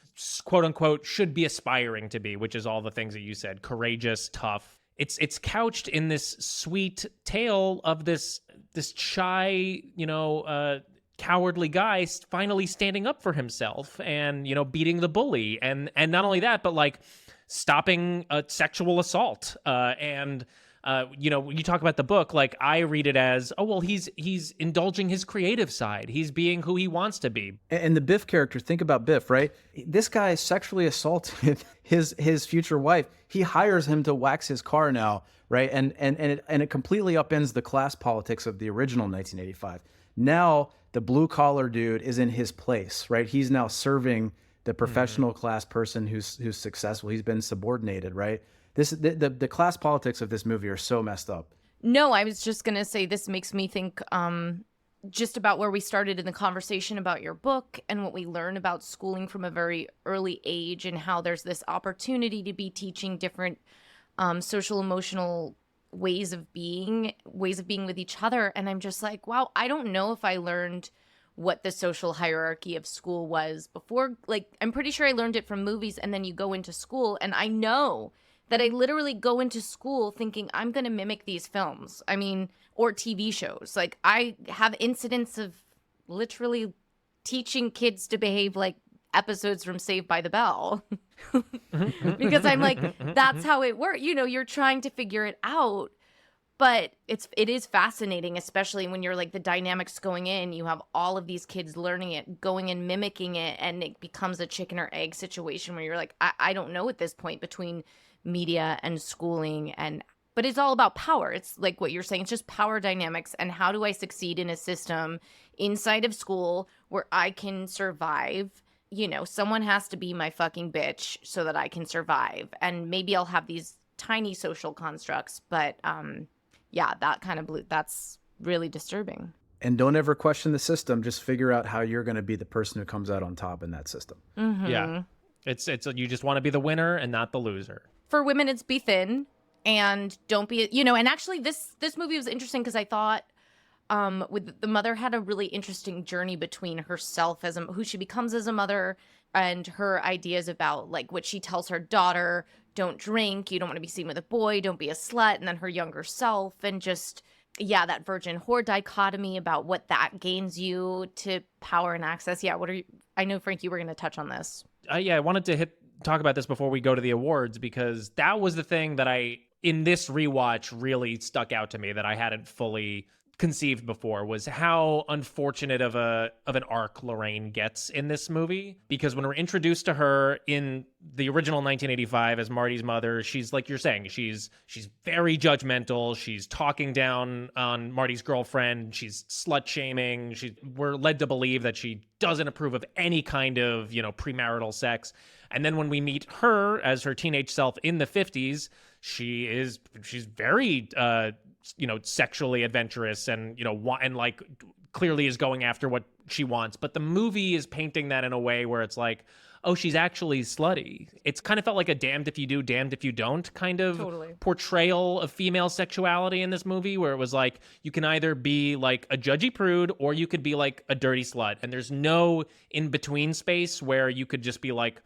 quote unquote should be aspiring to be, which is all the things that you said: courageous, tough. It's couched in this sweet tale of this shy, cowardly guy finally standing up for himself and, beating the bully. And not only that, but like stopping a sexual assault. When you talk about the book, like I read it as, oh, well, he's indulging his creative side. He's being who he wants to be. And the Biff character, think about Biff, right? This guy sexually assaulted his future wife. He hires him to wax his car now, right? And it completely upends the class politics of the original 1985. Now the blue collar dude is in his place, right? He's now serving the professional class person who's successful. He's been subordinated, right? The class politics of this movie are so messed up. No, I was just going to say this makes me think just about where we started in the conversation about your book and what we learn about schooling from a very early age, and how there's this opportunity to be teaching different social emotional ways of being with each other. And I'm just like, wow, I don't know if I learned what the social hierarchy of school was before. Like, I'm pretty sure I learned it from movies, and then you go into school, and I know that I literally go into school thinking I'm going to mimic these films. I mean, or TV shows. Like, I have incidents of literally teaching kids to behave like episodes from Saved by the Bell. Because I'm like, that's how it works. You're trying to figure it out. But it is fascinating, especially when you're like the dynamics going in. You have all of these kids learning it, going and mimicking it, and it becomes a chicken or egg situation where you're like, I don't know at this point between media and schooling. But it's all about power. It's like what you're saying. It's just power dynamics. And how do I succeed in a system inside of school where I can survive? Someone has to be my fucking bitch so that I can survive. And maybe I'll have these tiny social constructs, but yeah, that kind of that's really disturbing. And don't ever question the system. Just figure out how you're going to be the person who comes out on top in that system. Mm-hmm. Yeah. It's you just want to be the winner and not the loser. For women, it's be thin and don't be, and actually this movie was interesting because I thought with the mother had a really interesting journey between herself as who she becomes as a mother and her ideas about like what she tells her daughter: don't drink, you don't want to be seen with a boy, don't be a slut. And then her younger self, and just, yeah, that virgin whore dichotomy about what that gains you to power and access. Yeah, I know, Frank, you were going to touch on this. Yeah, I wanted to talk about this before we go to the awards, because that was the thing that in this rewatch really stuck out to me that I hadn't fully conceived before, was how unfortunate of an arc Lorraine gets in this movie. Because when we're introduced to her in the original 1985 as Marty's mother, she's like you're saying, she's very judgmental. She's talking down on Marty's girlfriend. She's slut shaming. We're led to believe that she doesn't approve of any kind of, premarital sex. And then when we meet her as her teenage self in the 50s, she's very sexually adventurous and and like clearly is going after what she wants. But the movie is painting that in a way where it's like, oh, she's actually slutty. It's kind of felt like a damned if you do, damned if you don't kind of portrayal of female sexuality in this movie, where it was like, you can either be like a judgy prude or you could be like a dirty slut. And there's no in between space where you could just be like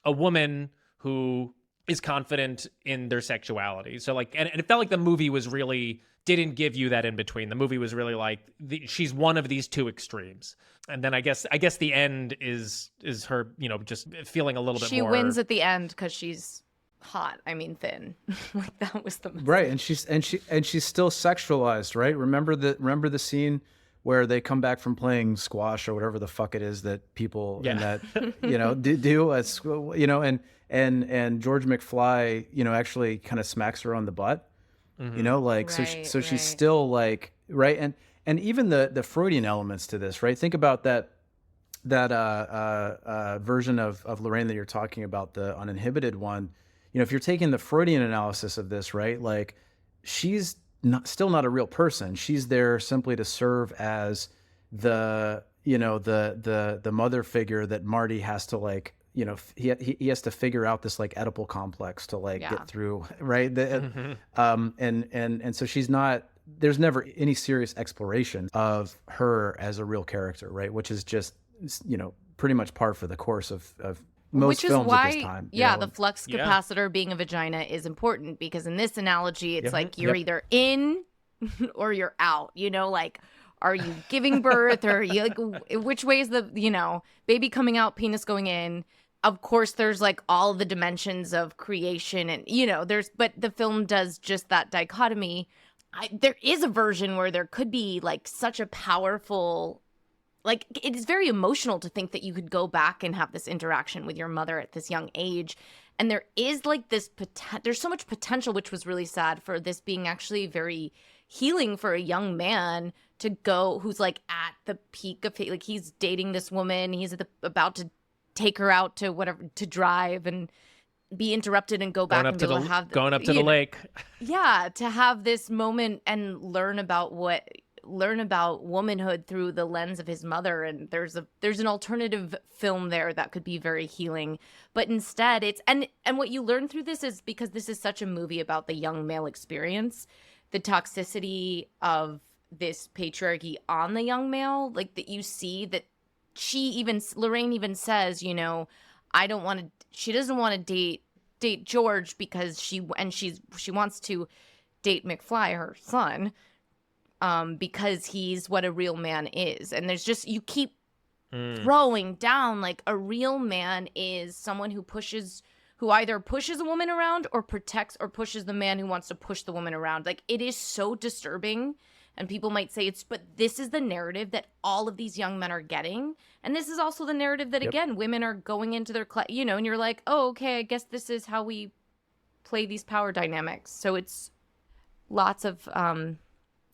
a woman who is confident in their sexuality. So like, and it felt like the movie was really didn't give you that in between. The movie was really like, she's one of these two extremes. And then I guess the end is her, just feeling a little bit more. She wins at the end because she's hot. I mean, thin. Like, that was the message. Right. And she's still sexualized, right? Remember the scene where they come back from playing squash or whatever the fuck it is that people in that, do at school, and George McFly, actually kind of smacks her on the butt, so she's still like, right. And even the Freudian elements to this, right? Think about that version of Lorraine that you're talking about, the uninhibited one. If you're taking the Freudian analysis of this, right? Like, she's still not a real person. She's there simply to serve as the mother figure that Marty has to, like, he has to figure out this like Oedipal complex to like get through, right? And so she's not. There's never any serious exploration of her as a real character, right? Which is just pretty much par for the course of most films at this time. The flux capacitor being a vagina is important, because in this analogy, it's like you're either in or you're out. Like, are you giving birth, or are you like, which way is the baby coming out, penis going in? Of course, there's like all the dimensions of creation, and but the film does just that dichotomy. There is a version where there could be like such a powerful, like, it is very emotional to think that you could go back and have this interaction with your mother at this young age. And there is like this, there's so much potential, which was really sad, for this being actually very healing for a young man to go, who's like at the peak of, like, he's dating this woman, he's about to take her out to whatever, to drive, and be interrupted and go back and be able to have going up to the lake. Yeah, to have this moment and learn about womanhood through the lens of his mother. And there's an alternative film there that could be very healing, but instead it's and what you learn through this is, because this is such a movie about the young male experience, the toxicity of this patriarchy on the young male, like that you see that Lorraine even says, she doesn't want to date George because she wants to date McFly, her son, because he's what a real man is. And there's just, you keep throwing down, like, a real man is someone who either pushes a woman around or protects or pushes the man who wants to push the woman around. Like, it is so disturbing. And people might say but this is the narrative that all of these young men are getting. And this is also the narrative that, again, women are going into their, and you're like, oh, okay, I guess this is how we play these power dynamics. So it's lots of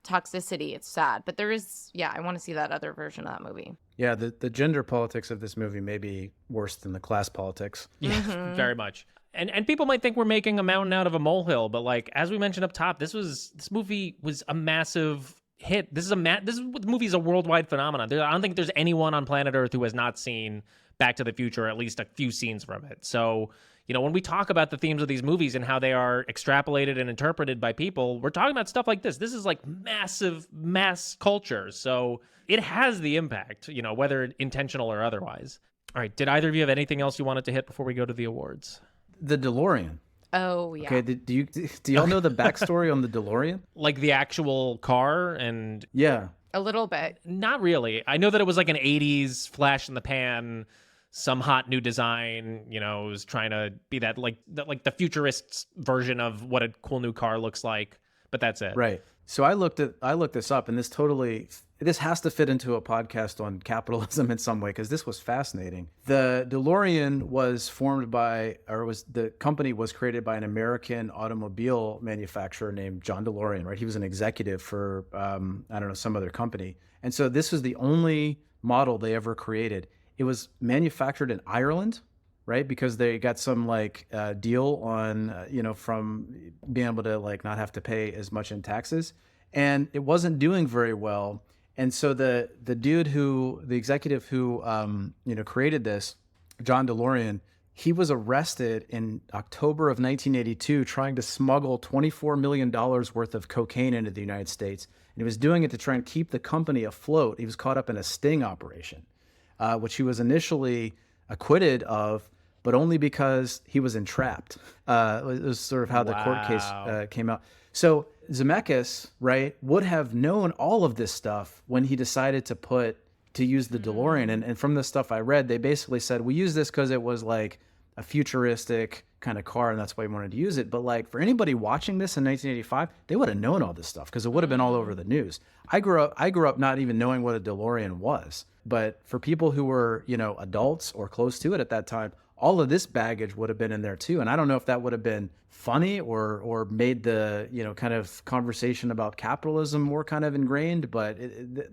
toxicity. It's sad. But there is, I want to see that other version of that movie. Yeah, the gender politics of this movie may be worse than the class politics. Yeah, very much. And people might think we're making a mountain out of a molehill, but like, as we mentioned up top, this movie was a massive hit. This movie is a worldwide phenomenon. I don't think there's anyone on planet Earth who has not seen Back to the Future, or at least a few scenes from it. So, when we talk about the themes of these movies and how they are extrapolated and interpreted by people, we're talking about stuff like this. This is like massive mass culture. So it has the impact, whether intentional or otherwise. All right. Did either of you have anything else you wanted to hit before we go to the awards? The DeLorean. Oh, yeah. Okay, do y'all know the backstory on the DeLorean? Like the actual car and... Yeah. A little bit. Not really. I know that it was like an 80s flash in the pan, some hot new design, it was trying to be that like the futurist version of what a cool new car looks like, but that's it. Right. So I looked this up, and this has to fit into a podcast on capitalism in some way, because this was fascinating. The DeLorean was the company was created by an American automobile manufacturer named John DeLorean, right? He was an executive for, some other company. And so this was the only model they ever created. It was manufactured in Ireland, right? Because they got some deal on, from being able to not have to pay as much in taxes. And it wasn't doing very well. And so the executive who created this, John DeLorean, he was arrested in October of 1982 trying to smuggle $24 million worth of cocaine into the United States. And he was doing it to try and keep the company afloat. He was caught up in a sting operation, which he was initially acquitted of, but only because he was entrapped. It was sort of how the court case came out. So Zemeckis, right, would have known all of this stuff when he decided to use the DeLorean. And from the stuff I read, they basically said, we use this because it was like a futuristic kind of car, and that's why we wanted to use it. But for anybody watching this in 1985, they would have known all this stuff because it would have been all over the news. I grew up not even knowing what a DeLorean was. But for people who were, adults or close to it at that time, all of this baggage would have been in there too. And I don't know if that would have been funny or made the, kind of conversation about capitalism more kind of ingrained. But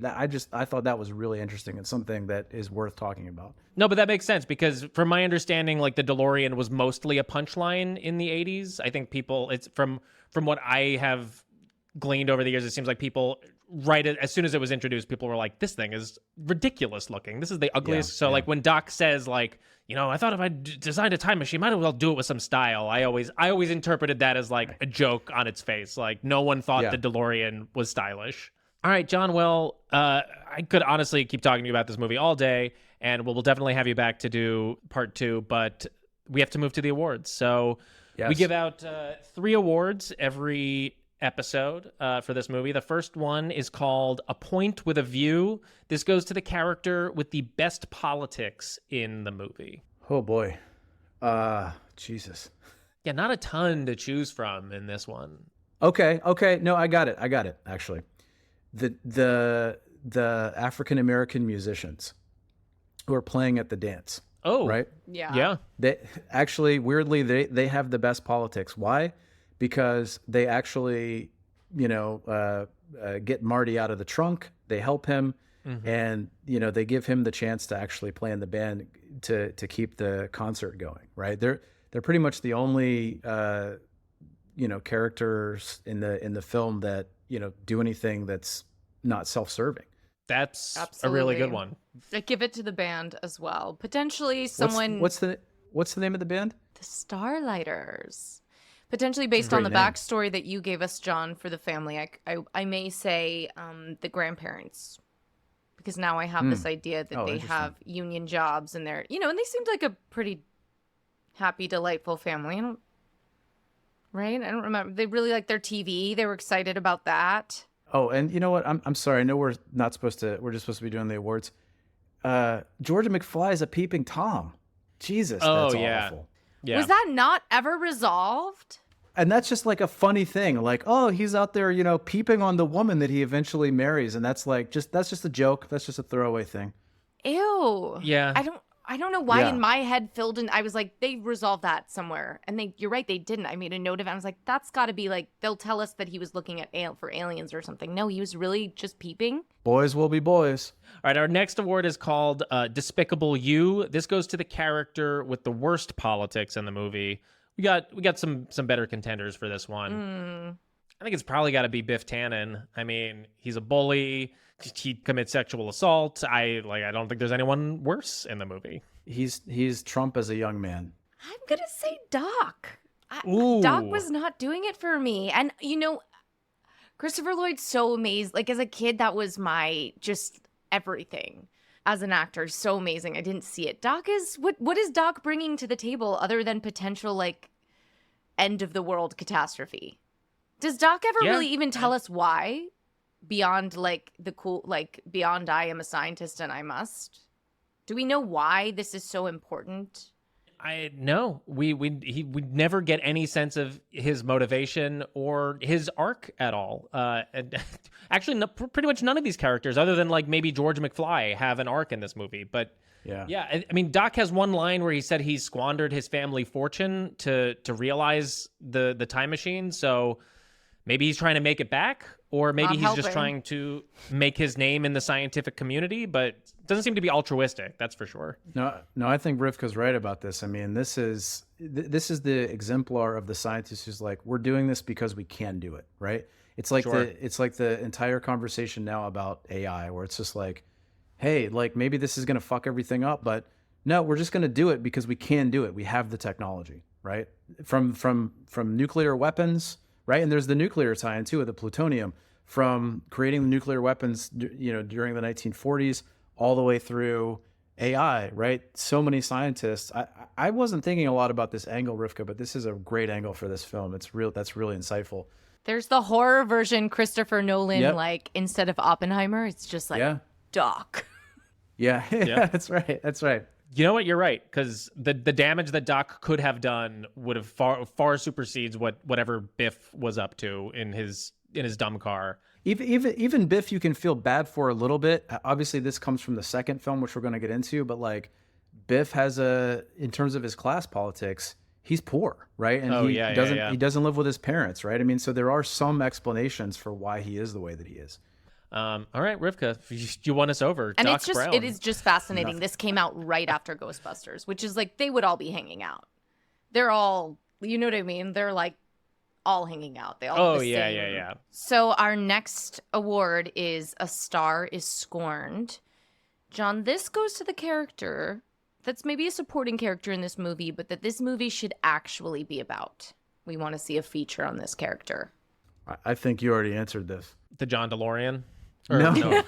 I thought that was really interesting. It's something that is worth talking about. No, but that makes sense because from my understanding, the DeLorean was mostly a punchline in the 80s. I think it's from what I have gleaned over the years, it seems like people as soon as it was introduced, people were like, this thing is ridiculous looking. This is the ugliest. Yeah, So yeah. like when Doc says like, I thought if I designed a time machine, might as well do it with some style. I always interpreted that as like a joke on its face. Like no one thought the DeLorean was stylish. All right, John. Well, I could honestly keep talking to you about this movie all day, and we'll definitely have you back to do part 2, but we have to move to the awards. So we give out 3 awards every episode for this movie. The first one is called A Point with a View. This goes to the character with the best politics in the movie. Oh boy. Jesus. Yeah, not a ton to choose from in this one. Okay. No, I got it actually. The African American musicians who are playing at the dance. Oh. Right? Yeah. They actually, weirdly, they have the best politics. Why? Because they actually, get Marty out of the trunk. They help him, and they give him the chance to actually play in the band to keep the concert going. Right? They're pretty much the only characters in the film that do anything that's not self-serving. That's Absolutely. a really good one. I give it to the band as well. Potentially someone. What's the name of the band? The Starlighters. Potentially based on the Great name. backstory that you gave us, John, for the family. I may say the grandparents, because now I have this idea that they interesting. have union jobs and they're, and they seemed like a pretty happy, delightful family. Right? I don't remember. They really liked their TV. They were excited about that. Oh, and you know what? I'm sorry. I know we're just supposed to be doing the awards. Georgia McFly is a peeping Tom. Jesus, that's awful. Yeah. Was that not ever resolved? And that's just like a funny thing. Like, oh, he's out there, peeping on the woman that he eventually marries, and that's just a joke. That's just a throwaway thing. Ew. Yeah. I don't know why Yeah. in my head filled in. I was like, they resolved that somewhere, and you're right, they didn't. I made a note of it. I was like, that's got to be like they'll tell us that he was looking at for aliens or something. No, he was really just peeping. Boys will be boys. All right, our next award is called Despicable You. This goes to the character with the worst politics in the movie. We got some better contenders for this one. I think it's probably got to be Biff Tannen. I mean, he's a bully. He commits sexual assault. I don't think there's anyone worse in the movie. He's Trump as a young man. I'm gonna say Doc. Ooh. Doc was not doing it for me, and Christopher Lloyd's so amazing. Like as a kid, that was my just everything. As an actor, so amazing. I didn't see it. Doc is what is Doc bringing to the table other than potential like end of the world catastrophe? Does Doc ever really even tell us why? Beyond like the cool, like beyond I am a scientist and I must. Do we know why this is so important? I no, we never get any sense of his motivation or his arc at all. And actually, pretty much none of these characters, other than like maybe George McFly, have an arc in this movie. But yeah. I mean, Doc has one line where he said he squandered his family fortune to realize the time machine. So maybe he's trying to make it back, or maybe he's just trying to make his name in the scientific community, but doesn't seem to be altruistic, that's for sure. No, I think Rivka's right about this. I mean, this is the exemplar of the scientist who's like, we're doing this because we can do it, right? It's like the entire conversation now about AI, where it's just like, hey, like maybe this is going to fuck everything up, but no, we're just going to do it because we can do it. We have the technology, right? From nuclear weapons. Right, and there's the nuclear tie-in too, of the plutonium, from creating the nuclear weapons, during the 1940s, all the way through AI. Right, so many scientists. I wasn't thinking a lot about this angle, Rivka, but this is a great angle for this film. That's really insightful. There's the horror version, Christopher Nolan, like instead of Oppenheimer, it's just like Doc. Yeah, that's right. You know what? You're right, because the damage that Doc could have done would have far supersedes whatever Biff was up to in his dumb car. Even Biff, you can feel bad for a little bit. Obviously, this comes from the second film, which we're going to get into. But like, Biff has in terms of his class politics, he's poor, right? And he doesn't live with his parents, right? I mean, so there are some explanations for why he is the way that he is. All right, Rivka, you won us over. And Doc Brown. it is just fascinating. This came out right after Ghostbusters, which is like they would all be hanging out. They're all, you know what I mean? They're like all hanging out. They all Oh, have the yeah, same. yeah, yeah. So our next award is A Star is Scorned. John, this goes to the character that's maybe a supporting character in this movie, but that this movie should actually be about. We want to see a feature on this character. I think you already answered this. The John DeLorean? No.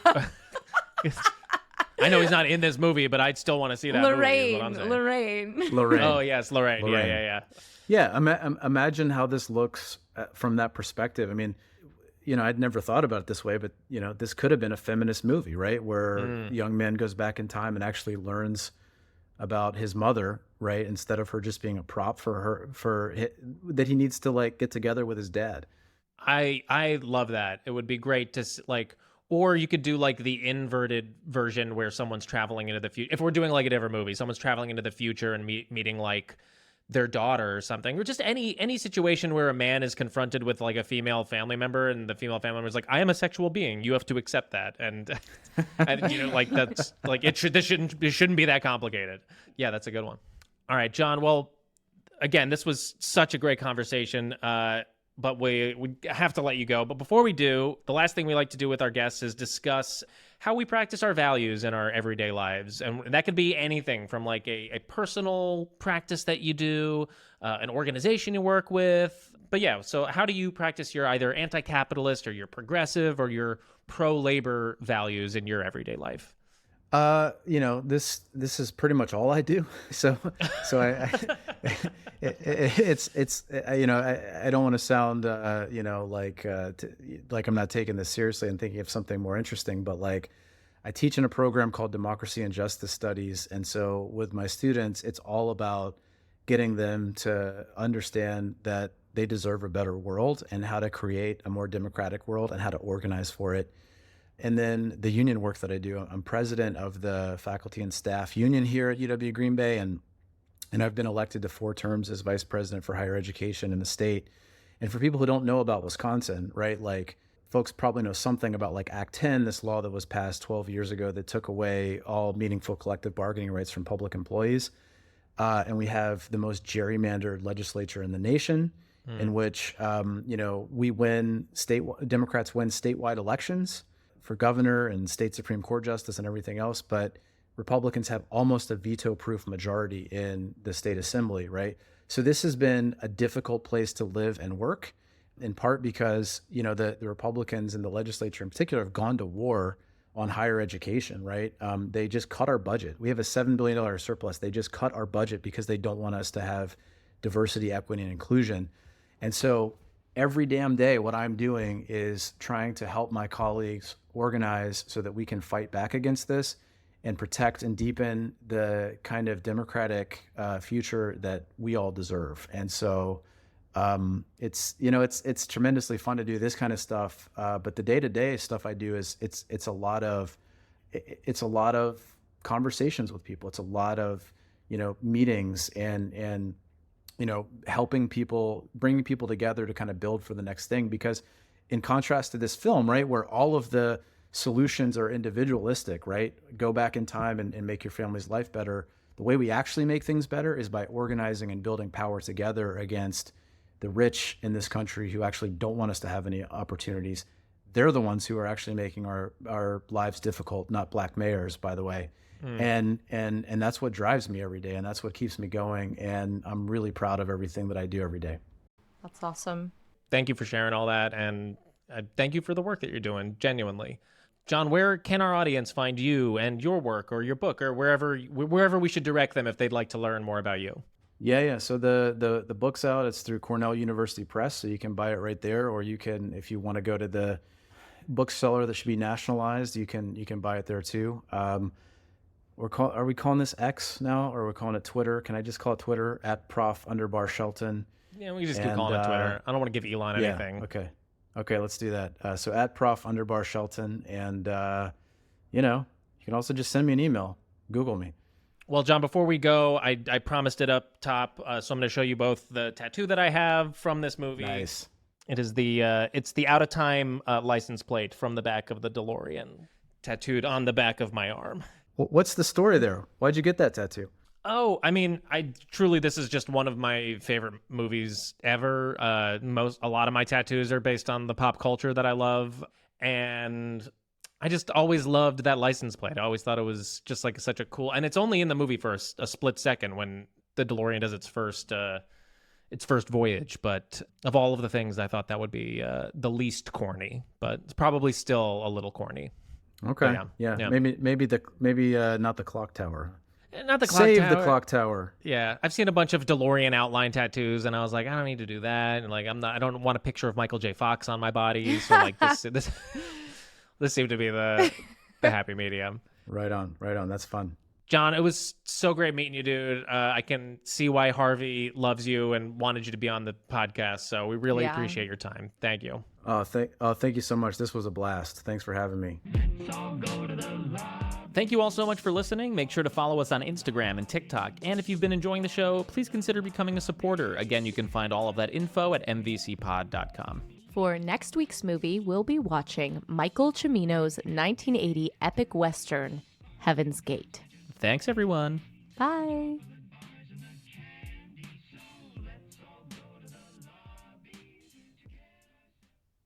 I know he's not in this movie, but I'd still want to see that movie, is what I'm saying. Lorraine. Lorraine. Oh, yes, Lorraine. Lorraine. Yeah. Yeah, imagine how this looks from that perspective. I mean, I'd never thought about it this way, but, this could have been a feminist movie, right? Where a young man goes back in time and actually learns about his mother, right? Instead of her just being a prop that he needs to like get together with his dad. I love that. It would be great to or you could do like the inverted version where someone's traveling into the future. If we're doing like a different movie, someone's traveling into the future and meeting like their daughter or something, or just any situation where a man is confronted with like a female family member, and the female family member is like, I am a sexual being, you have to accept that. And like that's like it shouldn't be that complicated. Yeah, that's a good one. All right, John. Well, again, this was such a great conversation. But we have to let you go. But before we do, the last thing we like to do with our guests is discuss how we practice our values in our everyday lives. And that could be anything from like a personal practice that you do, an organization you work with. But yeah, so how do you practice your either anti-capitalist or your progressive or your pro-labor values in your everyday life? This is pretty much all I do. So I I don't want to sound, like I'm not taking this seriously and thinking of something more interesting, but like I teach in a program called Democracy and Justice Studies. And so with my students, it's all about getting them to understand that they deserve a better world and how to create a more democratic world and how to organize for it. And then the union work that I do, I'm president of the faculty and staff union here at UW Green Bay, and I've been elected to 4 terms as vice president for higher education in the state. And for people who don't know about Wisconsin, right, like folks probably know something about like Act 10, this law that was passed 12 years ago that took away all meaningful collective bargaining rights from public employees. And we have the most gerrymandered legislature in the nation, in which, Democrats win statewide elections for governor and state Supreme Court justice and everything else, but Republicans have almost a veto-proof majority in the state assembly, right? So this has been a difficult place to live and work, in part because, the Republicans in the legislature in particular have gone to war on higher education, right? They just cut our budget. We have a $7 billion surplus. They just cut our budget because they don't want us to have diversity, equity, and inclusion. And so every damn day, what I'm doing is trying to help my colleagues organize so that we can fight back against this and protect and deepen the kind of democratic future that we all deserve. And so it's tremendously fun to do this kind of stuff. But the day-to-day stuff I do is it's a lot of conversations with people. It's a lot of meetings and helping people, bringing people together to kind of build for the next thing. Because in contrast to this film, right, where all of the solutions are individualistic, right? Go back in time and make your family's life better. The way we actually make things better is by organizing and building power together against the rich in this country who actually don't want us to have any opportunities. They're the ones who are actually making our lives difficult, not black mayors, by the way. And that's what drives me every day, and that's what keeps me going. And I'm really proud of everything that I do every day. That's awesome. Thank you for sharing all that, and thank you for the work that you're doing, genuinely. John, where can our audience find you and your work or your book, or wherever we should direct them if they'd like to learn more about you? Yeah. So the book's out. It's through Cornell University Press, so you can buy it right there, or you can, if you want to go to the bookseller that should be nationalized, you can buy it there too. Are we calling this X now, or are we calling it Twitter? Can I just call it Twitter @Prof_Shelton? Yeah, we can just keep calling it Twitter. I don't want to give Elon anything. Okay, let's do that. So @Prof_Shelton, and you can also just send me an email, Google me. Well, John, before we go, I promised it up top, so I'm going to show you both the tattoo that I have from this movie. Nice. It is it's the out of time license plate from the back of the DeLorean, tattooed on the back of my arm. What's the story there? Why'd you get that tattoo? Oh, I mean, I truly, this is just one of my favorite movies ever. A lot of my tattoos are based on the pop culture that I love, and I just always loved that license plate. I always thought it was just like such a cool, and it's only in the movie for a split second when the DeLorean does its first voyage. But of all of the things, I thought that would be the least corny, but it's probably still a little corny. Okay. But Yeah. Maybe not the clock tower. Not the clock Save tower. the clock tower. Yeah, I've seen a bunch of DeLorean outline tattoos, and I was like, I don't need to do that. And like, I don't want a picture of Michael J. Fox on my body. So like, this seemed to be the happy medium. Right on. That's fun. Jon, it was so great meeting you, dude. I can see why Harvey loves you and wanted you to be on the podcast. So we really appreciate your time. Thank you. Thank you so much. This was a blast. Thanks for having me. Thank you all so much for listening. Make sure to follow us on Instagram and TikTok. And if you've been enjoying the show, please consider becoming a supporter. Again, you can find all of that info at mvcpod.com. For next week's movie, we'll be watching Michael Cimino's 1980 epic western, Heaven's Gate. Thanks, everyone. Bye.